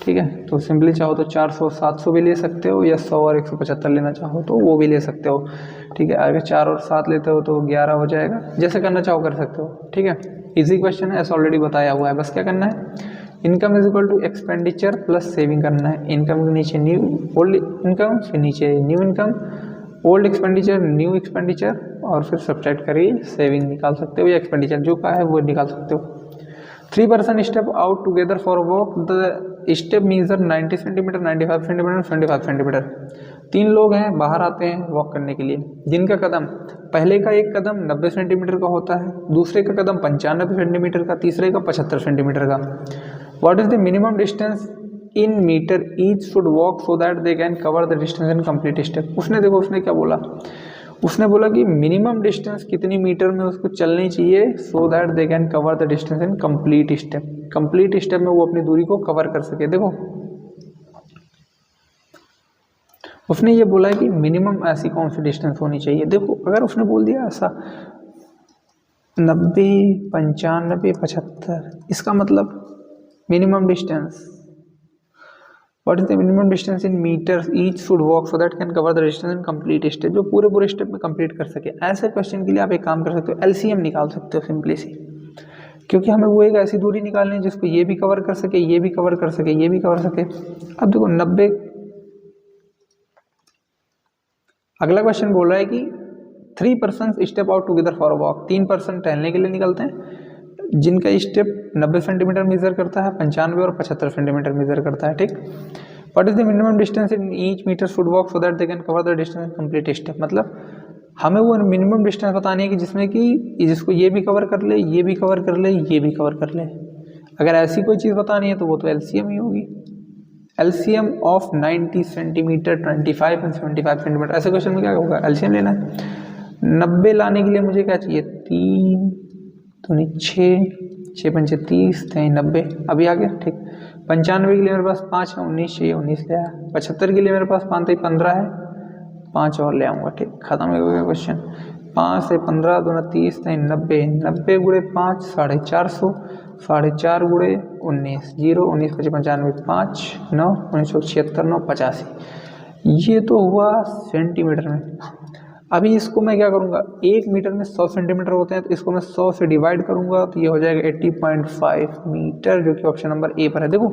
ठीक है। तो सिंपली चाहो तो 400 700 भी ले सकते हो, या 100 और 175 लेना चाहो तो वो भी ले सकते हो, ठीक है। अगर 4 और 7 लेते हो तो 11 हो जाएगा, जैसे करना चाहो कर सकते हो, ठीक है। इजी क्वेश्चन है, ऐसा ऑलरेडी बताया हुआ है। बस क्या करना है, income is equal to expenditure plus saving करना है। इनकम के नीचे न्यू ओल्ड इनकम, फिर नीचे new income, old expenditure new expenditure, और फिर सब्ट्रैक्ट करिए सेविंग निकाल सकते हो, या एक्सपेंडिचर जो का है वो निकाल सकते हो। 3 person step out together for walk, the step measure 90 centimeter, 95 centimeter, 75 centimeter. 3 लोग हैं बाहर आते हैं वॉक करने के लिए, जिनका कदम, पहले का एक कदम 90 सेंटीमीटर का होता है, दूसरे का कदम 95 सेंटीमीटर का, तीसरे का 75 सेंटीमीटर का। What is the minimum distance in meter each should walk so that they can cover the distance in complete step. उसने देखो उसने क्या बोला, उसने बोला कि मिनिमम डिस्टेंस कितनी मीटर में उसको चलनी चाहिए सो that they can cover the distance in complete step. Complete step में वो अपनी दूरी को कवर कर सके। देखो उसने ये बोला है कि मिनिमम ऐसी कौन सी डिस्टेंस होनी चाहिए। देखो अगर उसने बोल दिया ऐसा 90, 95, 75, इसका मतलब minimum distance, what is the minimum distance in meters each should walk so that can cover the distance in complete step, जो पूरे स्टेप में कंप्लीट कर सके। ऐसे क्वेश्चन के लिए आप एक काम कर सकते हो, एलसीएम निकाल सकते हो सिंपली सी, क्योंकि हमें वो एक ऐसी दूरी निकालनी है जिसको ये भी कवर कर सके, ये भी कवर कर सके, ये भी कवर सके। अब देखो 90, अगला क्वेश्चन बोल रहा है कि 3 person step out together for walk, 3 person टहलने के लिए निकलते हैं, जिनका स्टेप 90 सेंटीमीटर मेजर करता है, 95 और 75 सेंटीमीटर मेजर करता है, ठीक। What is the minimum distance in each meter should walk so that they can cover the distance in complete step. मतलब हमें वो मिनिमम डिस्टेंस बतानी है कि जिसमें कि जिसको ये भी कवर कर ले, ये भी कवर कर ले, ये भी कवर कर ले। अगर ऐसी कोई चीज़ बतानी है तो वो तो एलसीएम ही होगी। LCM of 90 centimetre, 25 and 75 centimetre. ऐसे क्वेश्चन में क्या होगा, एलसीएम लेना है। 90 लाने के लिए मुझे क्या चाहिए, 3 दूनी 6, 6 पंचे 30, 90, अभी आ गया, ठीक। 95 के लिए मेरे पास 5 है, 19 चाहिए, 19 ले आया। 75 के लिए मेरे पास 5 से 15 है, 5 और ले आऊँगा, ठीक। खत्म हो गया क्वेश्चन। 5 से 15 दूना 30, 90, 90 गुणे 5 450, 4.5 गुणे 19, 0, 19 × 95, 5, 9, 1976, 9, 85। ये तो हुआ सेंटीमीटर में। अभी इसको मैं क्या करूँगा, 1 मीटर में 100 सेंटीमीटर होते हैं, तो इसको मैं 100 से डिवाइड करूँगा तो ये हो जाएगा 80.5 मीटर, जो कि ऑप्शन नंबर ए पर है। देखो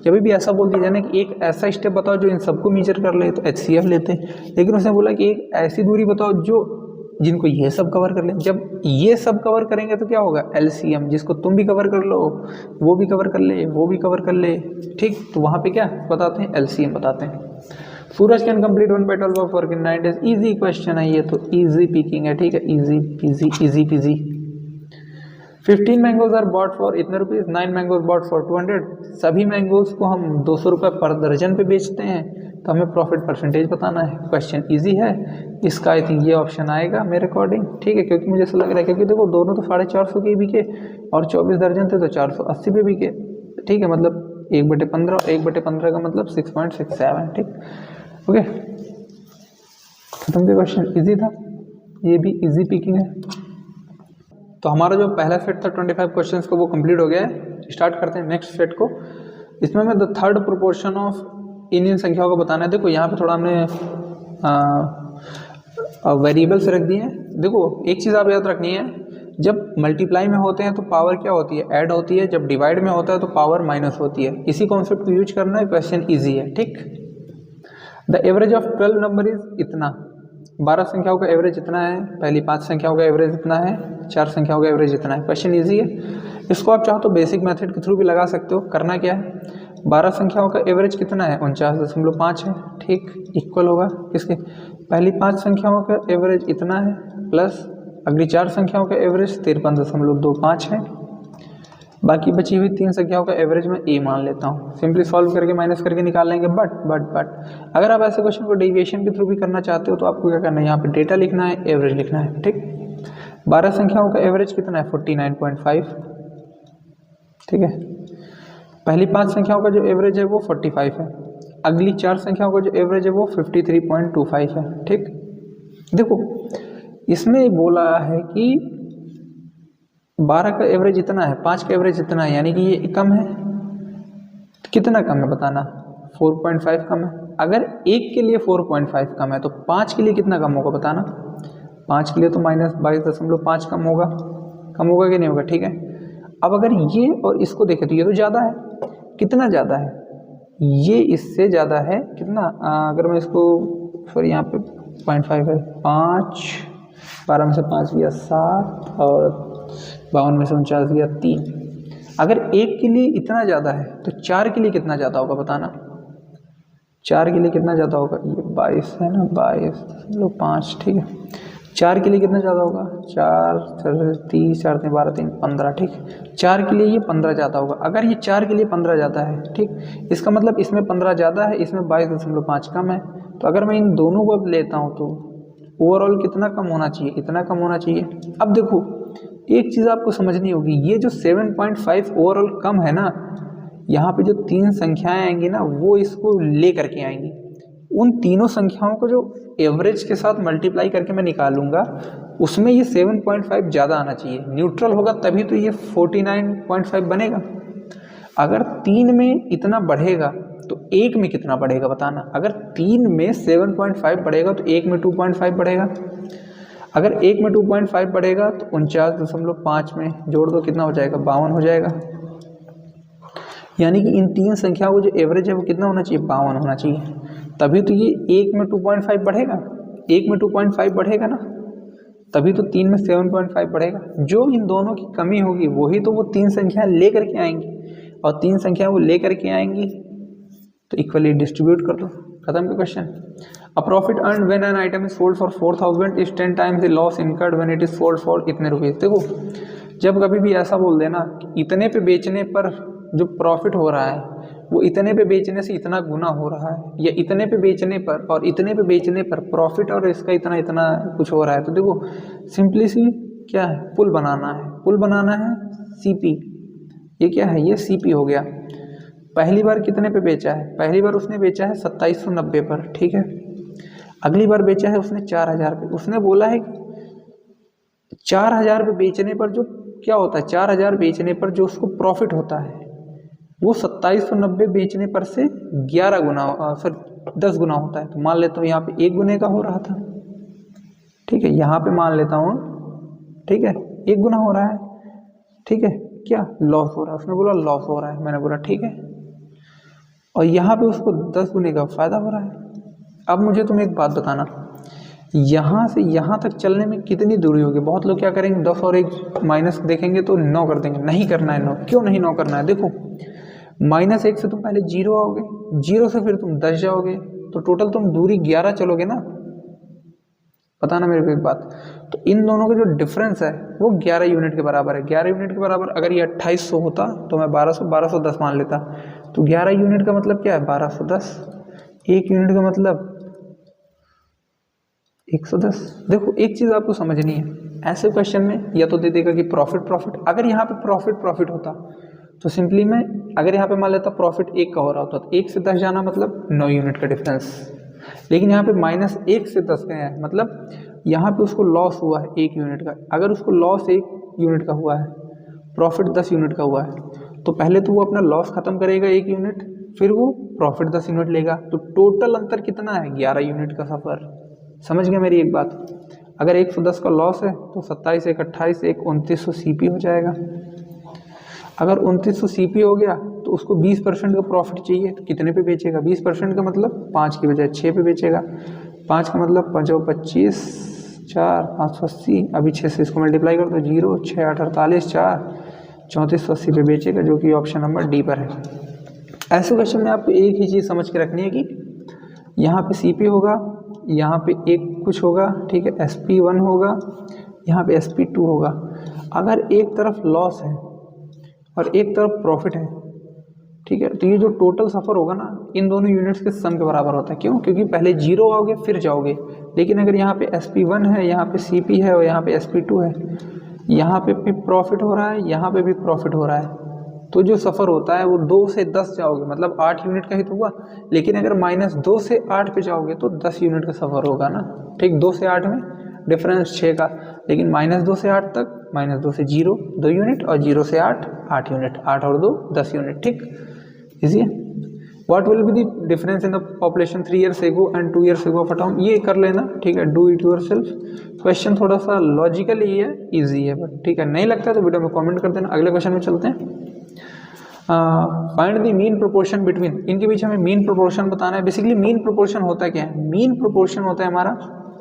जब भी ऐसा बोल दिया जाए ना कि एक ऐसा स्टेप बताओ जो इन सबको मेजर कर ले, तो HCF लेते हैं। लेकिन उसने बोला कि एक ऐसी दूरी बताओ जो जिनको ये सब कवर कर ले। जब ये सब कवर करेंगे तो क्या होगा, LCM, जिसको तुम भी कवर कर लो, वो भी कवर कर ले, वो भी कवर कर ले, ठीक। तो वहाँ पे क्या बताते हैं, LCM बताते हैं। Suraj can complete 1/12 of work in 9 days. Easy question है ये, तो इजी पिकिंग है, ठीक है, easy peasy. 15 mangoes are bought for इतने रुपीज़, 9 मैंगोज बॉट फॉर 200। सभी मैंगोज को हम 200 रुपये पर दर्जन पे बेचते हैं, तो हमें प्रॉफिट परसेंटेज बताना है। क्वेश्चन इजी है, इसका आई थिंक ये ऑप्शन आएगा मेरे अकॉर्डिंग, ठीक है, क्योंकि मुझे ऐसा लग रहा है, क्योंकि देखो दोनों तो 450 के बिके और 24 दर्जन थे तो 480 पे बिके, ठीक है। मतलब 1/15, 1/15 का मतलब 6.67, ठीक। ओके, खत्म के क्वेश्चन इजी था, ये भी इजी पिकिंग है। तो हमारा जो पहला सेट था 25 क्वेश्चंस को वो कंप्लीट हो गया है। स्टार्ट करते हैं नेक्स्ट सेट को। इसमें मैं द थर्ड प्रोपोर्शन ऑफ इन संख्याओं को बताना है। देखो यहाँ पे थोड़ा हमने वेरिएबल्स रख दिए हैं। देखो एक चीज़ आप याद रखनी है, जब मल्टीप्लाई में होते हैं तो पावर क्या होती है, ऐड होती है। जब डिवाइड में होता है तो पावर माइनस होती है। इसी कॉन्सेप्ट को यूज करना है, क्वेश्चन ईजी है, ठीक। The average of 12 number is इतना। 12 संख्याओं का एवरेज इतना है, पहली 5 संख्याओं का एवरेज इतना है, 4 संख्याओं का एवरेज इतना है। क्वेश्चन इजी है, इसको आप चाहो तो बेसिक मेथड के थ्रू भी लगा सकते हो। करना क्या है, 12 संख्याओं का एवरेज कितना है, 49.5 है, ठीक। इक्वल होगा किसके, पहली 5 संख्याओं का एवरेज इतना है प्लस अगली 4 संख्याओं का एवरेज 53.25 है। बाकी बची हुई 3 संख्याओं का एवरेज मैं ए मान लेता हूँ। सिंपली सॉल्व करके माइनस करके निकाल लेंगे। बट अगर आप ऐसे क्वेश्चन को डेविएशन के थ्रू भी करना चाहते हो तो आपको क्या करना है, यहाँ पे डेटा लिखना है, एवरेज लिखना है। ठीक, 12 संख्याओं का एवरेज कितना है 49.5। ठीक है, पहली 5 संख्याओं का जो एवरेज है वो 45 है, अगली 4 संख्याओं का जो एवरेज है वो 53.25 है। ठीक, देखो इसमें बोला है कि 12 का एवरेज इतना है, 5 का एवरेज इतना है, यानी कि ये कम है। कितना कम है बताना, 4.5 कम है। अगर एक के लिए 4.5 कम है तो 5 के लिए कितना कम होगा बताना। 5 के लिए तो -22.5 कम होगा कि नहीं होगा। ठीक है, अब अगर ये और इसको देखें तो ये तो ज़्यादा है। कितना ज़्यादा है, ये इससे ज़्यादा है। कितना, अगर मैं इसको सॉरी यहाँ पे 0.5 है, 5, 12 में से 5 गया 7 और 52 में से 49 गया 3। अगर एक के लिए इतना ज़्यादा है तो 4 के लिए कितना ज़्यादा होगा बताना। 4 के लिए कितना ज़्यादा होगा, ये 22 है ना, 22.5। ठीक है, 4 के लिए कितना ज़्यादा होगा, 4 30 4 3 12 3 15। ठीक, 4 के लिए ये 15 ज़्यादा होगा। अगर ये 4 के लिए 15 ज़्यादा है, ठीक, इसका मतलब इसमें 15 ज़्यादा है, इसमें 22.5 कम है। तो अगर मैं इन दोनों को अब लेता हूँ तो ओवरऑल कितना कम होना चाहिए, कितना कम होना चाहिए। अब देखो एक चीज़ आपको समझनी होगी, ये जो 7.5 ओवरऑल कम है ना, यहाँ पे जो 3 संख्याएं आएंगी ना वो इसको ले करके आएंगी। उन तीनों संख्याओं को जो एवरेज के साथ मल्टीप्लाई करके मैं निकालूंगा उसमें ये 7.5 ज़्यादा आना चाहिए। न्यूट्रल होगा तभी तो ये 49.5 बनेगा। अगर 3 में इतना बढ़ेगा तो 1 में कितना बढ़ेगा बताना। अगर 3 में 7.5 बढ़ेगा तो 1 में 2.5 बढ़ेगा। अगर 1 में 2.5 बढ़ेगा तो 49.5 में जोड़ दो, कितना हो जाएगा, 52 हो जाएगा। यानी कि इन 3 संख्याओं को जो एवरेज है वो कितना होना चाहिए, 52 होना चाहिए। तभी तो ये 1 में 2.5 बढ़ेगा, 1 में 2.5 बढ़ेगा ना, तभी तो 3 में 7.5 बढ़ेगा। जो इन दोनों की कमी होगी वही तो वो 3 संख्या ले करके आएंगी, और 3 संख्या वो ले करके आएंगी तो इक्वली डिस्ट्रीब्यूट कर दो, खत्म का question. A profit earn when an item is sold for 4000 is 10 times the loss incurred when it is sold for इतने रुपीज। देखो जब कभी भी ऐसा बोल देना कि इतने पे बेचने पर जो प्रॉफिट हो रहा है वो इतने पे बेचने से इतना गुना हो रहा है, या इतने पे बेचने पर और इतने पे बेचने पर प्रॉफिट और इसका इतना इतना कुछ हो रहा है, तो देखो सिंपली सी क्या है, पुल बनाना है। पुल बनाना है सीपी, ये क्या है, ये सीपी हो गया। पहली बार कितने पे बेचा है, पहली बार उसने बेचा है 2790 पर। ठीक है, अगली बार बेचा है उसने 4000 पे। उसने बोला है 4000 पे बेचने पर जो क्या होता है, 4000 बेचने पर जो उसको प्रॉफिट होता है वो 2790 बेचने पर से 11 गुना सर 10 गुना होता है। तो मान लेता हूँ यहाँ पे 1 गुने का हो रहा था। ठीक है, यहाँ पे मान लेता हूँ, ठीक है 1 गुना हो रहा है। ठीक है, क्या लॉस हो रहा है, उसने बोला लॉस हो रहा है, मैंने बोला ठीक है, और यहाँ पे उसको 10 गुने का फायदा हो रहा है। अब मुझे तुम एक बात बताना, यहाँ से यहाँ तक चलने में कितनी दूरी होगी। बहुत लोग क्या करेंगे, 10 और 1 माइनस देखेंगे तो 9 कर देंगे। नहीं करना है 9, क्यों नहीं 9 करना है, देखो -1 से तुम पहले 0 आओगे, 0 से फिर तुम 10 जाओगे, तो टोटल तुम दूरी 11 चलोगे ना। बताना मेरे को एक बात, तो इन दोनों का जो डिफरेंस है वो 11 यूनिट के बराबर है। 11 यूनिट के बराबर अगर ये 2800 होता तो मैं 1210 मान लेता। तो 11 यूनिट का मतलब क्या है, 1210। 1 यूनिट का मतलब 110। देखो एक चीज़ आपको समझनी है, ऐसे क्वेश्चन में या तो दे देगा कि प्रॉफिट। अगर यहाँ पे प्रॉफिट होता तो सिंपली मैं अगर यहाँ पे मान लेता प्रॉफिट 1 का हो रहा होता तो 1 से 10 जाना मतलब 9 यूनिट का डिफरेंस। लेकिन यहाँ पे -1 से 10 गया है, मतलब यहाँ पे उसको लॉस हुआ है 1 यूनिट का। अगर उसको लॉस 1 यूनिट का हुआ है, प्रॉफिट 10 यूनिट का हुआ है, तो पहले तो वो अपना लॉस खत्म करेगा 1 यूनिट, फिर वो प्रॉफिट 10 यूनिट लेगा। तो टोटल अंतर कितना है, 11 यूनिट का सफ़र। समझ गया मेरी एक बात। अगर 110 का लॉस है तो 27 1 28 1 2900 सीपी हो जाएगा। अगर 2900 सीपी हो गया तो उसको 20% का प्रॉफिट चाहिए, तो कितने पे बेचेगा, 20% का मतलब 5 की बजाय 6 पे बेचेगा। 5 का मतलब 5 25 4 580, अभी 6 से इसको मल्टीप्लाई कर दो, 0 6 8 48 4 3480 पे बेचेगा, जो कि ऑप्शन नंबर डी पर है। ऐसे क्वेश्चन में आपको एक ही चीज़ समझ के रखनी है कि यहाँ पे सीपी होगा, यहाँ पे एक कुछ होगा, ठीक है, SP1 होगा, यहाँ पे SP2 होगा। अगर एक तरफ लॉस है और एक तरफ प्रॉफिट है, ठीक है, तो ये जो टोटल सफ़र होगा ना इन दोनों यूनिट्स के सम के बराबर होता है। क्यों? क्योंकि पहले जीरो आओगे फिर जाओगे, लेकिन अगर यहाँ पे SP1 है, यहाँ पे CP है और यहाँ पे SP2 है, यहाँ पे भी प्रॉफिट हो रहा है, यहाँ पे भी प्रॉफिट हो रहा है, तो जो सफ़र होता है वो 2 से 10 जाओगे, मतलब 8 यूनिट का ही तो हुआ। लेकिन अगर -2 से 8 पे जाओगे तो 10 यूनिट का सफ़र होगा ना, ठीक। 2 से 8 में डिफरेंस 6 का, लेकिन -2 से 8 तक, -2 से 0 2 यूनिट और 0 से 8 8 यूनिट, 8 और 2 10 यूनिट, ठीक। इजी है। What will be the difference in the population 3 years ago and 2 years ago of a town, ये कर लेना, ठीक है, do it your self. Question थोड़ा सा लॉजिकल ही है, ईजी है, बट ठीक है, नहीं लगता तो वीडियो में कमेंट कर देना। अगले क्वेश्चन में चलते हैं। Find the mean proportion between, इनके बीच हमें मीन प्रोपोर्शन बताना है। बेसिकली मीन प्रोपोर्शन होता क्या है? मीन प्रोपोर्शन होता है हमारा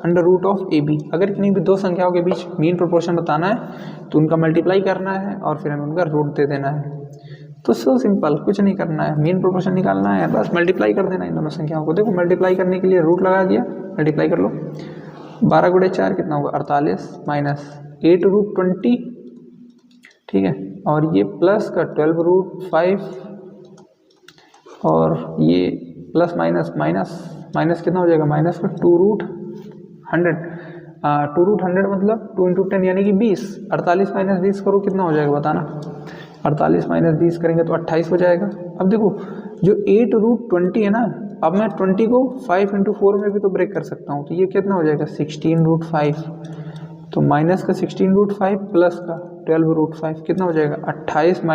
√(AB). अगर किन्हीं भी दो संख्याओं के बीच मीन प्रोपोर्शन बताना है तो उनका मल्टीप्लाई करना है और फिर हमें उनका रूट दे देना है। तो सो सिंपल, कुछ नहीं करना है, मीन प्रोपोर्शन निकालना है, बस मल्टीप्लाई कर देना इन दोनों संख्याओं को। देखो मल्टीप्लाई करने के लिए रूट लगा दिया, मल्टीप्लाई कर लो। 12 × 4 कितना होगा? 48 माइनस 8√20, ठीक है, और ये प्लस का 12√5 और ये प्लस माइनस माइनस माइनस कितना हो जाएगा? माइनस का 2√100, 2√100 मतलब 2 × 10 यानी कि 20। 48 - 20 करो कितना हो जाएगा बताना? 48 - 20 करेंगे तो 28 हो जाएगा। अब देखो जो 8√20 है ना, अब मैं 20 को 5 × 4 में भी तो ब्रेक कर सकता हूँ, तो ये कितना हो जाएगा? 16√5। तो माइनस का 16√5 प्लस का 12√5 कितना हो जाएगा? 28 -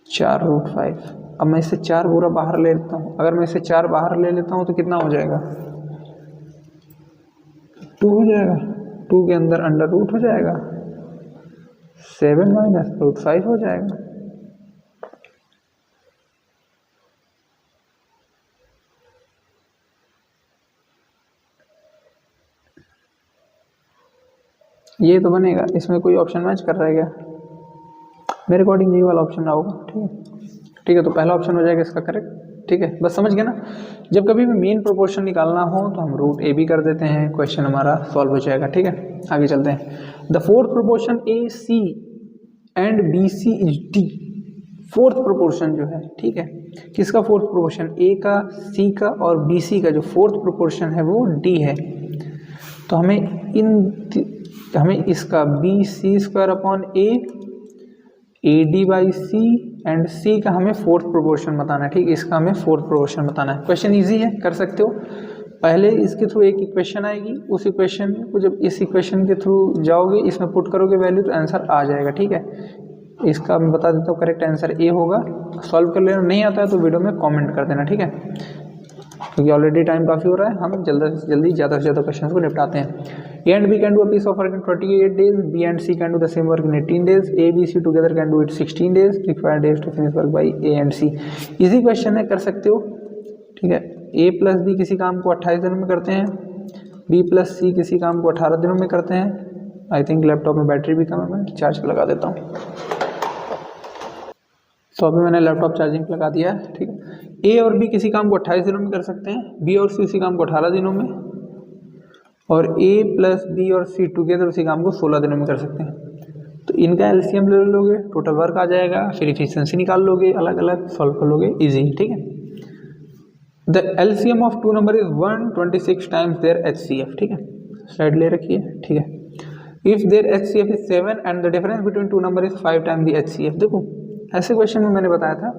4√5। अब मैं इससे 4 पूरा बाहर ले लेता हूँ, अगर मैं इससे 4 बाहर ले लेता हूँ तो कितना हो जाएगा? 2 हो जाएगा, 2 के अंदर अंडर रूट हो जाएगा, 7 - √5 हो जाएगा। ये तो बनेगा, इसमें कोई ऑप्शन मैच कर रहा है क्या? मेरे अकॉर्डिंग ये वाला ऑप्शन होगा, ठीक है, ठीक है, तो पहला ऑप्शन हो जाएगा इसका करेक्ट, ठीक है। बस समझ गए ना, जब कभी भी मीन प्रोपोर्शन निकालना हो तो हम √AB कर देते हैं, क्वेश्चन हमारा सॉल्व हो जाएगा, ठीक है। आगे चलते हैं। The fourth proportion AC and BC is D। Fourth proportion जो है, ठीक है, किसका फोर्थ प्रोपोर्शन? A का, C का और BC का जो फोर्थ प्रोपोर्शन है वो D है। तो हमें इसका BC² AD/C एंड C का हमें फोर्थ प्रोपोर्शन बताना है, ठीक, इसका हमें फोर्थ प्रोपोर्शन बताना है। क्वेश्चन इजी है, कर सकते हो। पहले इसके थ्रू एक इक्वेशन आएगी, उस इक्वेशन को जब इस इक्वेशन के थ्रू जाओगे, इसमें पुट करोगे वैल्यू तो आंसर आ जाएगा, ठीक है। इसका मैं बता देता हूँ, करेक्ट आंसर A होगा। सॉल्व कर लेना, नहीं आता है तो वीडियो में कमेंट कर देना, ठीक है, क्योंकि ऑलरेडी टाइम काफ़ी हो रहा है, हम जल्दी से जल्दी ज़्यादा से ज़्यादा क्वेश्चन को निपटाते हैं। A and B can do a piece of work in 28 days, B and C can do the same work in 18 days, A, B, C together can do it 16 days, required days to finish work by A and C। Easy question है, कर सकते हो, ठीक है। A + B किसी काम को 28 दिनों में करते हैं, B + C किसी काम को 18 दिनों में करते हैं। आई थिंक लैपटॉप में बैटरी भी कम है, मैं चार्ज पर लगा देता हूँ। तो अभी मैंने लैपटॉप चार्जिंग पर लगा दिया है, ठीक है। A और B किसी काम को 28 दिनों में कर सकते हैं, B और C उसी काम को 18 दिनों में, और A + B और C टुगेदर उसी काम को 16 दिनों में कर सकते हैं। तो इनका LCM ले लोगे, टोटल वर्क आ जाएगा, फिर एफिशिएंसी निकाल लोगे, अलग अलग सॉल्व कर लोगे, इजी, ठीक है। The LCM of 2 number is 126 times their HCF, ठीक है, स्लाइड ले रखिए, ठीक है। If their HCF is 7 and the difference between 2 number is 5 times the HCF। देखो ऐसे क्वेश्चन में मैंने बताया था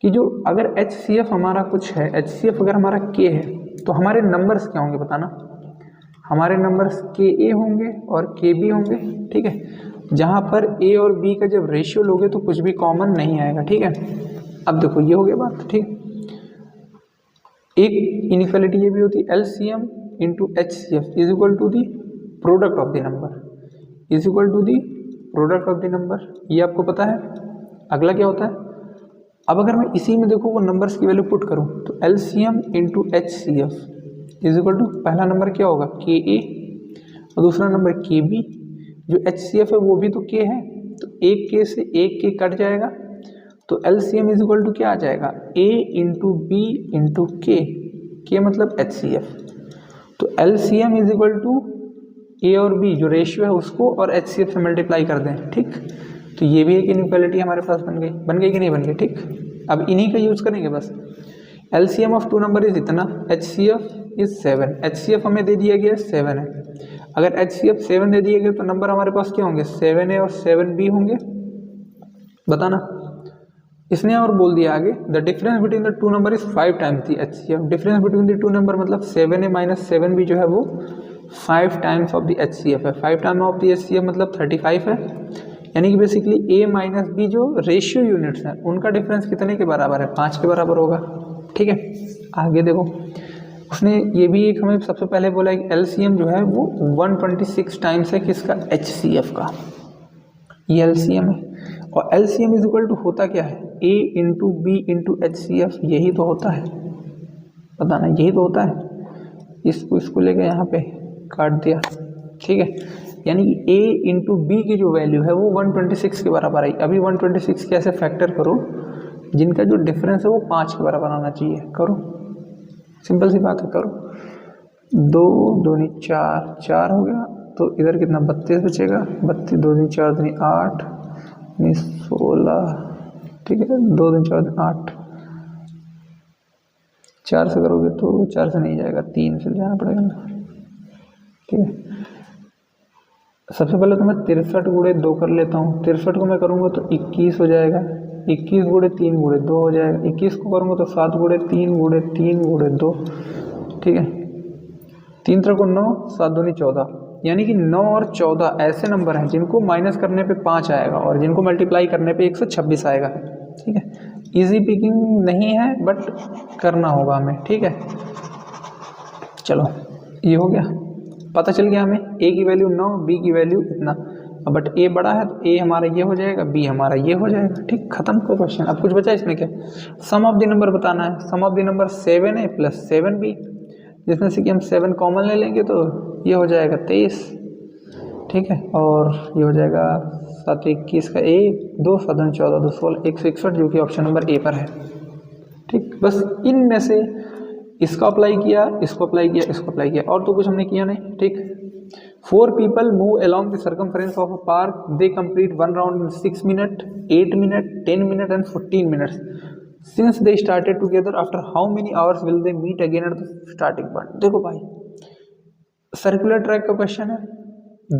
कि जो अगर HCF हमारा कुछ है, HCF अगर हमारा K है तो हमारे नंबर्स क्या होंगे बताना? हमारे नंबर्स KA होंगे और KB होंगे, ठीक है। जहाँ पर A और B का जब रेशियो लोगे तो कुछ भी कॉमन नहीं आएगा, ठीक है। अब देखो ये हो गया बात, ठीक। एक इनइक्वालिटी ये भी होती है, LCM × HCF is equal to the product of the number, is equal to the product of the number, ये आपको पता है। अगला क्या होता है? अब अगर मैं इसी में देखो वो नंबर्स की वैल्यू पुट करूँ तो LCM × HCF is equal to, पहला नंबर क्या होगा? KA और दूसरा नंबर KB। जो HCF है वो भी तो K है, तो एक K से एक K कट जाएगा, तो LCM इज इक्वल टू क्या आ जाएगा? A × B × K, K मतलब HCF। तो LCM is equal to A और B जो रेशियो है उसको और HCF से मल्टीप्लाई कर दें, ठीक। तो ये भी एक इनइक्वालिटी हमारे पास बन गई कि नहीं बन गई। ठीक, अब इन्हीं का यूज़ करेंगे बस। LCM of two number is इतना, HCF इज 7, HCF हमें दे दिया गया 7 है। अगर HCF 7 दे दिए गए तो नंबर हमारे पास क्या होंगे, 7A और 7B होंगे, बताना। इसने और बोल दिया आगे, the difference between the two number is 5 times the HCF। Difference between the two number मतलब 7A माइनस 7B जो है वो 5 टाइम्स ऑफ द HCF है। 5 टाइम ऑफ द HCF मतलब 35 है, यानी कि बेसिकली A माइनस B जो रेशियो यूनिट्स हैं उनका डिफरेंस कितने के बराबर है, 5 के बराबर होगा। ठीक है, आगे देखो, उसने ये भी एक हमें सबसे पहले बोला है कि LCM जो है वो 126 टाइम्स है किसका, HCF का, ये LCM है। और LCM इज इक्वल टू होता क्या है, A into B into HCF, यही तो होता है, पता ना, यही तो होता है। इसको लेकर यहाँ पे काट दिया, ठीक है, यानी कि A इंटू बी की जो वैल्यू है वो 126 के बराबर आई। अभी 126 कैसे फैक्टर करो, जिनका जो डिफरेंस है वो 5 के बराबर आना चाहिए, करो, सिंपल सी बात है, करो। 2 दूनी 4, 4 हो गया, तो इधर कितना 32 बचेगा, 32, 2 दूनी 4 दूनी 8, 16, ठीक है, 2 दूनी 4 दूनी 8, 4 से करोगे तो 4 से नहीं जाएगा, 3 से जाना पड़ेगा ना। ठीक है, सबसे पहले तो मैं 63 गुणे 2 कर लेता हूँ। 63 को मैं करूँगा तो 21 हो जाएगा, 21 गुणे 3 गुणे 2 हो जाएगा, 21 को करूँगा तो 7 गुणे 3 गुणे 3 गुणे 2, ठीक है, 3 3 को 9, 7 दूनी 14, यानी कि 9 और 14 ऐसे नंबर हैं जिनको माइनस करने पे 5 आएगा और जिनको मल्टीप्लाई करने पे 126 आएगा। ठीक है, इजी पिकिंग नहीं है बट करना होगा हमें। ठीक है, चलो ये हो गया, पता चल गया हमें A की वैल्यू 9, B की वैल्यू इतना, बट A बड़ा है तो A हमारा ये हो जाएगा, B हमारा ये हो जाएगा। ठीक, खत्म का क्वेश्चन। अब कुछ बचा इसमें क्या, सम ऑफ द नंबर बताना है। Sum of the number 7A plus 7B, जिसमें से कि हम 7 कॉमन ले लेंगे तो ये हो जाएगा 23, ठीक है, और ये हो जाएगा 7 21 का 1, 2 7 14, 2 16, 161, जो कि ऑप्शन नंबर A पर है। ठीक, बस इनमें से इसको अप्लाई किया, इसको अप्लाई किया, इसको अप्लाई किया, और तो कुछ हमने किया नहीं। ठीक, 4 people move along the circumference of a park, they complete one round in 6 minutes, 8 minutes, 10 minutes and 14 minutes. Since they started together, after how many hours will they meet again at the starting point? देखो भाई, circular track का question है।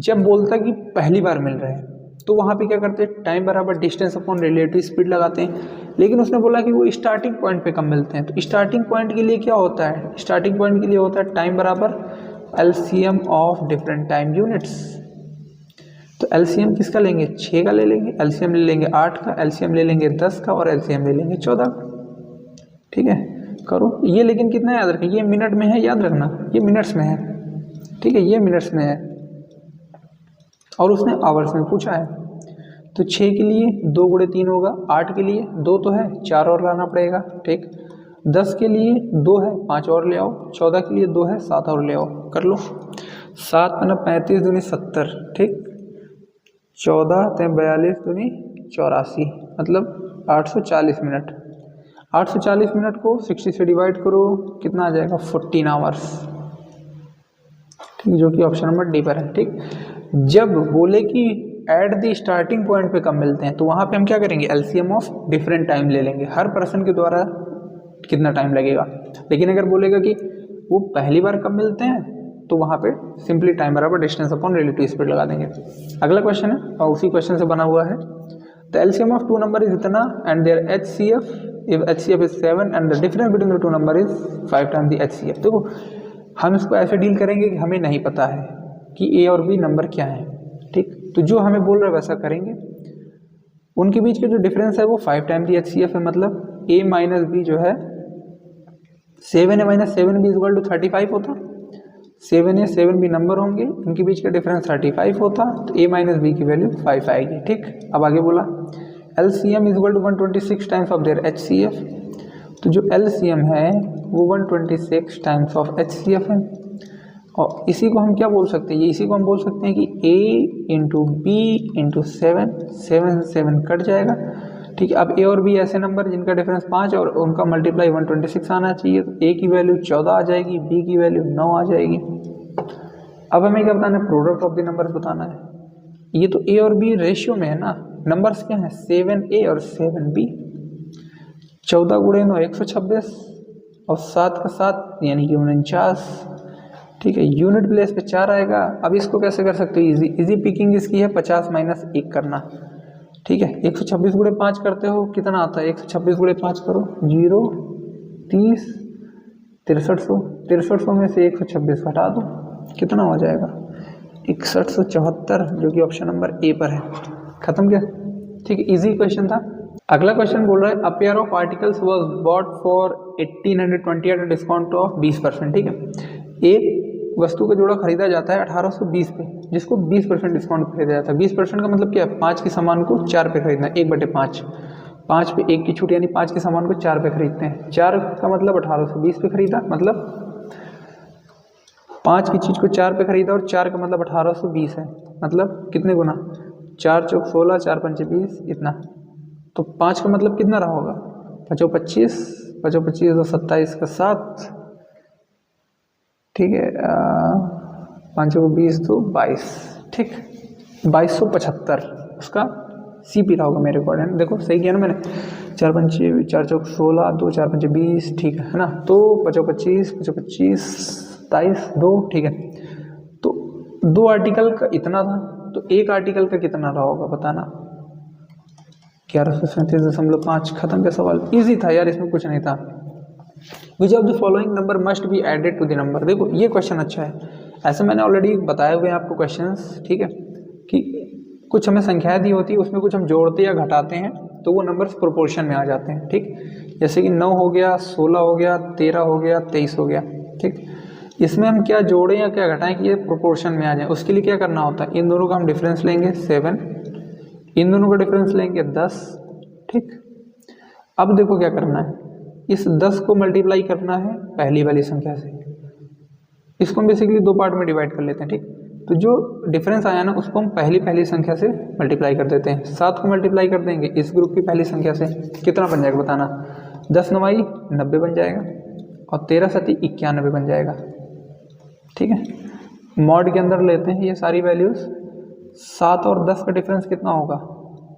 जब बोलता कि पहली बार मिल रहे हैं तो वहाँ पे क्या करते हैं, टाइम बराबर डिस्टेंस अपॉन रिलेटिव स्पीड लगाते हैं, लेकिन उसने बोला कि वो स्टार्टिंग पॉइंट पे कब मिलते हैं। तो स्टार्टिंग पॉइंट के लिए क्या होता है, स्टार्टिंग पॉइंट के लिए होता है टाइम बराबर LCM of different time units. तो LCM किसका लेंगे, 6 का ले लेंगे, LCM ले लेंगे 8 का, LCM ले लेंगे 10 का, और LCM ले लेंगे 14 का। ठीक है, करो ये, लेकिन कितना याद रखें, ये मिनट में है, याद रखना ये मिनट्स में है। ठीक है, ये मिनट्स में है और उसने आवर्स में पूछा है। तो 6 के लिए 2 गुणे 3 होगा, 8 के लिए 2 तो है, 4 और लाना पड़ेगा। ठीक, 10 के लिए 2 है, 5 और ले आओ, 14 के लिए 2 है, 7 और ले आओ, कर लो। 7 पना 35 दूनी 70, ठीक, 14 तें 42 दूनी 84, मतलब 840 मिनट। 840 मिनट को 60 से डिवाइड करो, कितना आ जाएगा, 14 आवर्स। ठीक, जो कि ऑप्शन नंबर डी पर है। ठीक, जब बोले कि एट द स्टार्टिंग पॉइंट पे कब मिलते हैं तो वहाँ पे हम क्या करेंगे, LCM ऑफ डिफरेंट टाइम ले लेंगे, हर पर्सन के द्वारा कितना टाइम लगेगा। लेकिन अगर बोलेगा कि वो पहली बार कब मिलते हैं तो वहाँ पे सिंपली टाइम बराबर डिस्टेंस अपॉन रिलेटिव स्पीड लगा देंगे। अगला क्वेश्चन है और उसी क्वेश्चन से बना हुआ है। The LCM of two number is इतना and their HCF, if HCF is 7 and the difference between the two number is 5 time the HCF। देखो हम इसको ऐसे डील करेंगे कि हमें नहीं पता है कि A और B नंबर क्या है। ठीक, तो जो हमें बोल रहा है वैसा करेंगे। उनके बीच के जो डिफरेंस है वो 5 टाइम दी HCF है, मतलब A माइनस बी जो है 7A minus 7B equal to 35 होता। 7A 7B नंबर होंगे, इनके बीच का डिफरेंस 35 होता, तो A माइनस बी की वैल्यू 5 आएगी। ठीक, अब आगे बोला LCM equal to 126 times of their HCF। तो जो LCM है वो 126 टाइम्स ऑफ HCF है। और इसी को हम क्या बोल सकते हैं, इसी को हम बोल सकते हैं कि A इंटू बी इंटू 7, 7 से 7 कट जाएगा। ठीक है, अब A और B ऐसे नंबर जिनका डिफरेंस 5 और उनका मल्टीप्लाई 126 आना चाहिए। तो A की वैल्यू 14 आ जाएगी, B की वैल्यू 9 आ जाएगी। अब हमें क्या बताना है, प्रोडक्ट ऑफ द नंबर बताना है। ये तो A और B रेशियो में है ना, नंबर्स क्या हैं 7A और 7B। 14 गुणे 9 126 और 7 का 7 यानी कि 49। ठीक है, यूनिट प्लेस पे 4 आएगा। अब इसको कैसे कर सकते हो, इजी पिकिंग इसकी है 50 माइनस 1 करना। ठीक है, 126 गुणे 5 करते हो कितना आता है, 126 गुणे 5 करो 0 30 6300, 6300 में से 126 हटा दो कितना हो जाएगा 6174, जो कि ऑप्शन नंबर ए पर है। खत्म क्या। ठीक है, इजी क्वेश्चन था। अगला क्वेश्चन बोल रहा है a pair of articles was bought for 1820 at discount of 20%। ठीक है, एक वस्तु का जोड़ा खरीदा जाता है 1820 पे, जिसको 20% डिस्काउंट पे खरीदा जाता है। 20% का मतलब क्या है, 5 के सामान को 4 पे खरीदना, 1/5, 5 पे 1 की छूट, यानी 5 के सामान को 4 पे खरीदते हैं। 4 का मतलब 1820 पे खरीदा, मतलब 5 की चीज़ को 4 पे खरीदा, और 4 का मतलब 1820 है, मतलब कितने गुना, 4 चौक 16, 4 पंचे 20, इतना। तो 5 का मतलब कितना रहा होगा, 25, 25 तो 27 का 7। ठीक है, 5 को 20 तो 22। ठीक, 2275 उसका CP रहा होगा मेरे अकॉर्डिंग। देखो सही किया ना मैंने, 4 पंचे 4 चौक 16, 2 4 पंचे 20। ठीक है ना, तो 25 25 27 2। ठीक है, तो 2 आर्टिकल का इतना था, तो एक आर्टिकल का कितना रहा होगा बताना, 1137.5। खत्म का सवाल, इजी था यार, इसमें कुछ नहीं था। Which of the following number must be added to the number. देखो ये क्वेश्चन अच्छा है, ऐसे मैंने ऑलरेडी बताए हुए हैं आपको क्वेश्चंस। ठीक है, कि कुछ हमें संख्याएं दी होती है, उसमें कुछ हम जोड़ते या घटाते हैं तो वो नंबर्स प्रोपोर्शन में आ जाते हैं। ठीक, जैसे कि 9 हो गया, 16 हो गया, 13 हो गया, 23 हो गया। ठीक, इसमें हम क्या जोड़ें या क्या घटाएं कि ये प्रोपोर्शन में आ जाए, उसके लिए क्या करना होता है, इन दोनों का हम डिफरेंस लेंगे 7, इन दोनों का डिफरेंस लेंगे 10। ठीक, अब देखो क्या करना है, इस 10 को मल्टीप्लाई करना है पहली वाली संख्या से, इसको हम बेसिकली 2 पार्ट में डिवाइड कर लेते हैं। ठीक, तो जो डिफरेंस आया ना उसको हम पहली संख्या से मल्टीप्लाई कर देते हैं। 7 को मल्टीप्लाई कर देंगे इस ग्रुप की पहली संख्या से, कितना बन जाएगा बताना, 10 9 90 बन जाएगा, और 13 7 91 बन जाएगा। ठीक है, मॉड के अंदर लेते हैं ये सारी वैल्यूज़। 7 और 10 का डिफरेंस कितना होगा,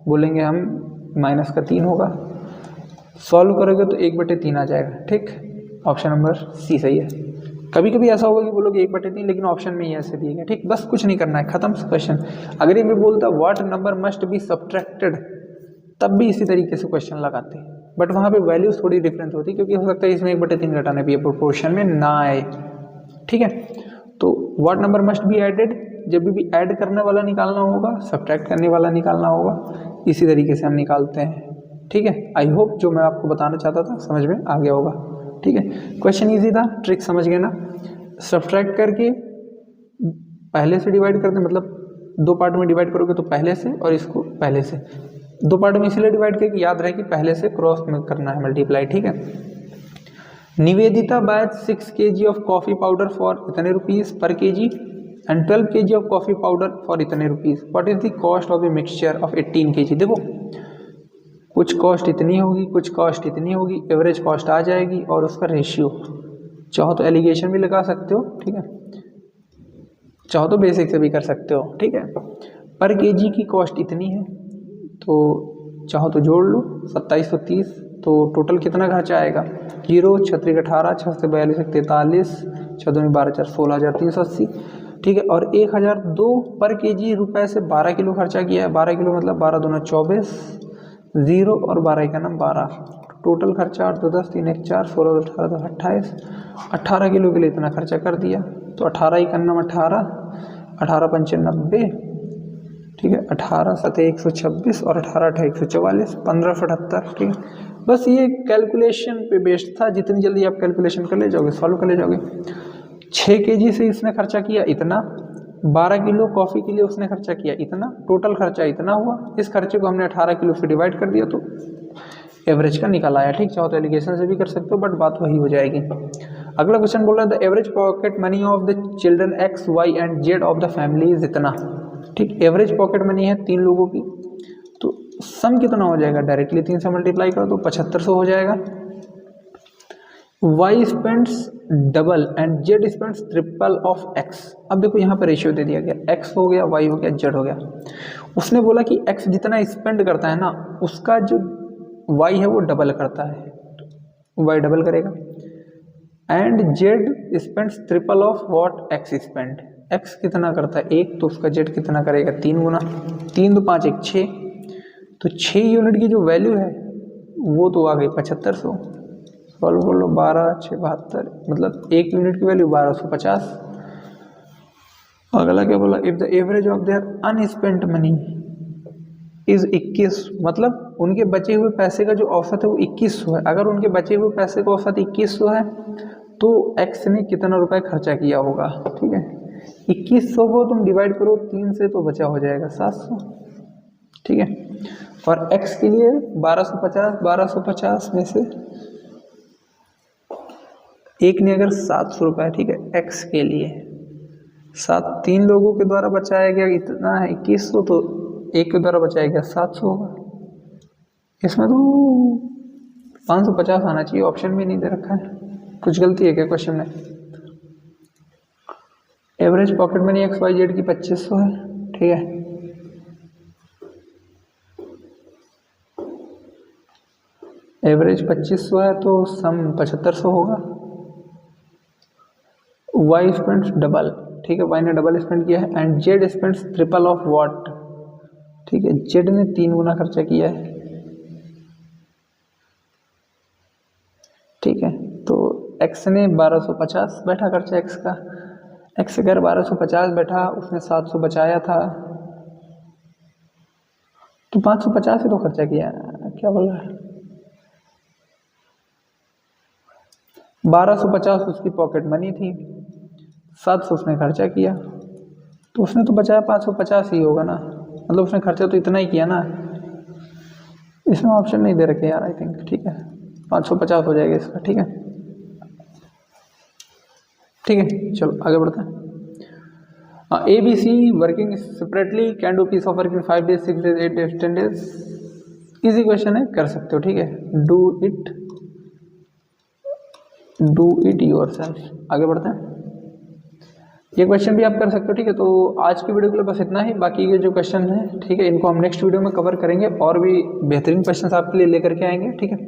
बोलेंगे हम -3 होगा। सॉल्व करोगे तो 1/3 आ जाएगा। ठीक, ऑप्शन नंबर सी सही है। कभी कभी ऐसा होगा कि बोलोगे 1/3, लेकिन ऑप्शन में ही ऐसे दिए गए। ठीक, बस कुछ नहीं करना है, खत्म क्वेश्चन। अगर ये मैं बोलता what number must be subtracted, तब भी इसी तरीके से क्वेश्चन लगाते, बट वहाँ पे वैल्यूज थोड़ी डिफरेंट होती, क्योंकि हो सकता है इसमें 1/3 घटाने भी प्रोपोर्शन में ना आए। ठीक है, तो what number must be added, जब भी ऐड करने वाला निकालना होगा, सब्ट्रैक्ट करने वाला निकालना होगा, इसी तरीके से हम निकालते हैं। ठीक है, आई होप जो मैं आपको बताना चाहता था समझ में आ गया होगा। ठीक है, क्वेश्चन इजी था, ट्रिक समझ गए ना। सब्ट्रैक्ट करके पहले से डिवाइड करते, मतलब 2 पार्ट में डिवाइड करोगे तो पहले से, और इसको पहले से। 2 पार्ट में इसलिए डिवाइड करके याद रहे कि पहले से क्रॉस में करना है मल्टीप्लाई। ठीक है, Nivedita buys 6 kg of coffee powder for इतने rupees per kg and 12 kg of coffee powder for इतने rupees. What is the cost of a mixture of 18 kg। देखो कुछ कॉस्ट इतनी होगी, कुछ कॉस्ट इतनी होगी, एवरेज कॉस्ट आ जाएगी, और उसका रेशियो चाहो तो एलिगेशन भी लगा सकते हो। ठीक है, चाहो तो बेसिक से भी कर सकते हो। ठीक है, पर केजी की कॉस्ट इतनी है, तो चाहो तो जोड़ लो 2730, तो टोटल कितना खर्चा आएगा, 0 6 18 6 से 42 43 6 2 12 4 16,380। ठीक है, और 1002 पर केजी रुपए से 12 किलो खर्चा किया है। 12 किलो मतलब 12 दूना 24, 0 और 12 का नाम 12, टोटल खर्चा 8 2 10 3 1 4 16 18 2 28, 18 किलो के लिए इतना खर्चा कर दिया। तो 18 का नाम 18, 18 पंचे 90। ठीक है, 18 7 126 और 18 8 144, 1578। ठीक है, बस ये कैलकुलेशन पे बेस्ड था, जितनी जल्दी आप कैलकुलेशन कर ले जाओगे, सॉल्व कर ले जाओगे। 6 kg से इसने खर्चा किया इतना, 12 किलो कॉफ़ी के लिए उसने खर्चा किया इतना, टोटल खर्चा इतना हुआ। इस खर्चे को हमने 18 किलो से डिवाइड कर दिया, तो एवरेज का निकल आया। ठीक, चाहो तो एलिगेशन से भी कर सकते हो, बट बात वही हो जाएगी। अगला क्वेश्चन बोल रहा है the average pocket money of the children X Y and Z of the family is इतना। ठीक, एवरेज पॉकेट मनी है 3 लोगों की, तो सम कितना हो जाएगा, डायरेक्टली 3 से मल्टीप्लाई करो तो 7500 हो जाएगा। y spends double and z spends triple of x। अब देखो यहाँ पर रेशियो दे दिया गया, x हो गया, y हो गया, z हो गया। उसने बोला कि x जितना स्पेंड करता है ना उसका जो y है वो डबल करता है, y डबल करेगा। And z spends triple of what x spend, x कितना करता है 1 तो उसका z कितना करेगा 3 गुना, 3 तो 5 1 6, तो 6 यूनिट की जो वैल्यू है वो तो आ गई 7500। सॉल्व कर लो, 12 6 72, मतलब 1 यूनिट की वैल्यू 1250। अगला क्या बोला, if the average of their unspent money is 21, मतलब उनके बचे हुए पैसे का जो औसत है वो 2100 है। अगर उनके बचे हुए पैसे का औसत 2100 है तो एक्स ने कितना रुपए खर्चा किया होगा। ठीक है, 2100 को तुम डिवाइड करो 3 से तो बचा हो जाएगा 700। ठीक है, और एक्स के लिए 1250 में से एक ने अगर 700 रुपये, ठीक है, एक्स के लिए 3 लोगों के द्वारा बचाया गया इतना है 2100, तो एक के द्वारा बचाया गया 700 होगा। इसमें तो 550 आना चाहिए, ऑप्शन भी नहीं दे रखा है, कुछ गलती है क्या क्वेश्चन में। Average pocket money X Y Z की 2500 है। ठीक है, एवरेज 2500 है तो सम 7500 होगा। वाई स्पेंड्स डबल, ठीक है, वाई ने डबल स्पेंड किया है। And Z spends triple of what, ठीक है, जेड ने 3 गुना खर्चा किया है। ठीक है, तो एक्स ने 1250 बैठा खर्चा एक्स का, एक्स अगर 1250 बैठा, उसने 700 बचाया था तो 550 ही तो खर्चा किया, क्या बोला है, 1250 उसकी पॉकेट मनी थी, 700 उसने खर्चा किया, तो उसने तो बचाया 550 ही होगा ना, मतलब उसने खर्चा तो इतना ही किया ना। इसमें ऑप्शन नहीं दे रखे यार, आई थिंक। ठीक है, 550 हो जाएगा इसका। ठीक है, ठीक है, चलो आगे बढ़ते हैं। A B C working separately can do piece of work in 5 days 6 days 8 days 10 days। Easy question है, कर सकते हो। ठीक है, डू इट योरसेल्फ। आगे बढ़ते हैं, ये क्वेश्चन भी आप कर सकते हो। ठीक है, तो आज की वीडियो के लिए बस इतना ही, बाकी के जो क्वेश्चन हैं, ठीक है, इनको हम नेक्स्ट वीडियो में कवर करेंगे और भी बेहतरीन क्वेश्चन आपके लिए लेकर के आएंगे। ठीक है,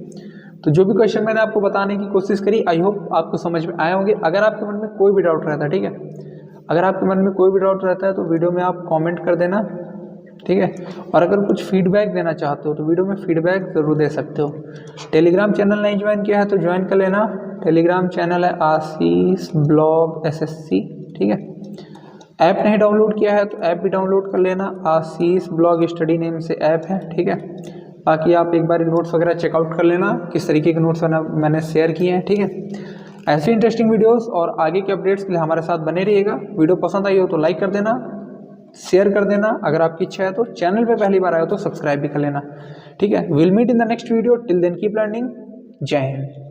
तो जो भी क्वेश्चन मैंने आपको बताने की कोशिश करी, आई होप आपको समझ में आए होंगे। अगर आपके मन में कोई भी डाउट रहता है, ठीक है, अगर आपके मन में कोई भी डाउट रहता है तो वीडियो में आप कमेंट कर देना। ठीक है, और अगर कुछ फीडबैक देना चाहते हो तो वीडियो में फीडबैक ज़रूर दे सकते हो। टेलीग्राम चैनल नहीं ज्वाइन किया है तो ज्वाइन कर लेना। टेलीग्राम चैनल है आशीष ब्लॉग SSC। ठीक है, ऐप नहीं डाउनलोड किया है तो ऐप भी डाउनलोड कर लेना, आशीष ब्लॉग स्टडी नेम से ऐप है। ठीक है, बाकी आप एक बार नोट्स वगैरह चेकआउट कर लेना, किस तरीके के नोट्स मैंने शेयर किए हैं। ठीक है, ऐसे इंटरेस्टिंग वीडियोस और आगे के अपडेट्स के लिए हमारे साथ बने रहिएगा। वीडियो पसंद आई हो तो लाइक कर देना, शेयर कर देना, अगर आपकी इच्छा है तो चैनल पे पहली बार आए हो तो सब्सक्राइब भी कर लेना। ठीक है, will meet in the next video, till then keep learning. जय हिंद।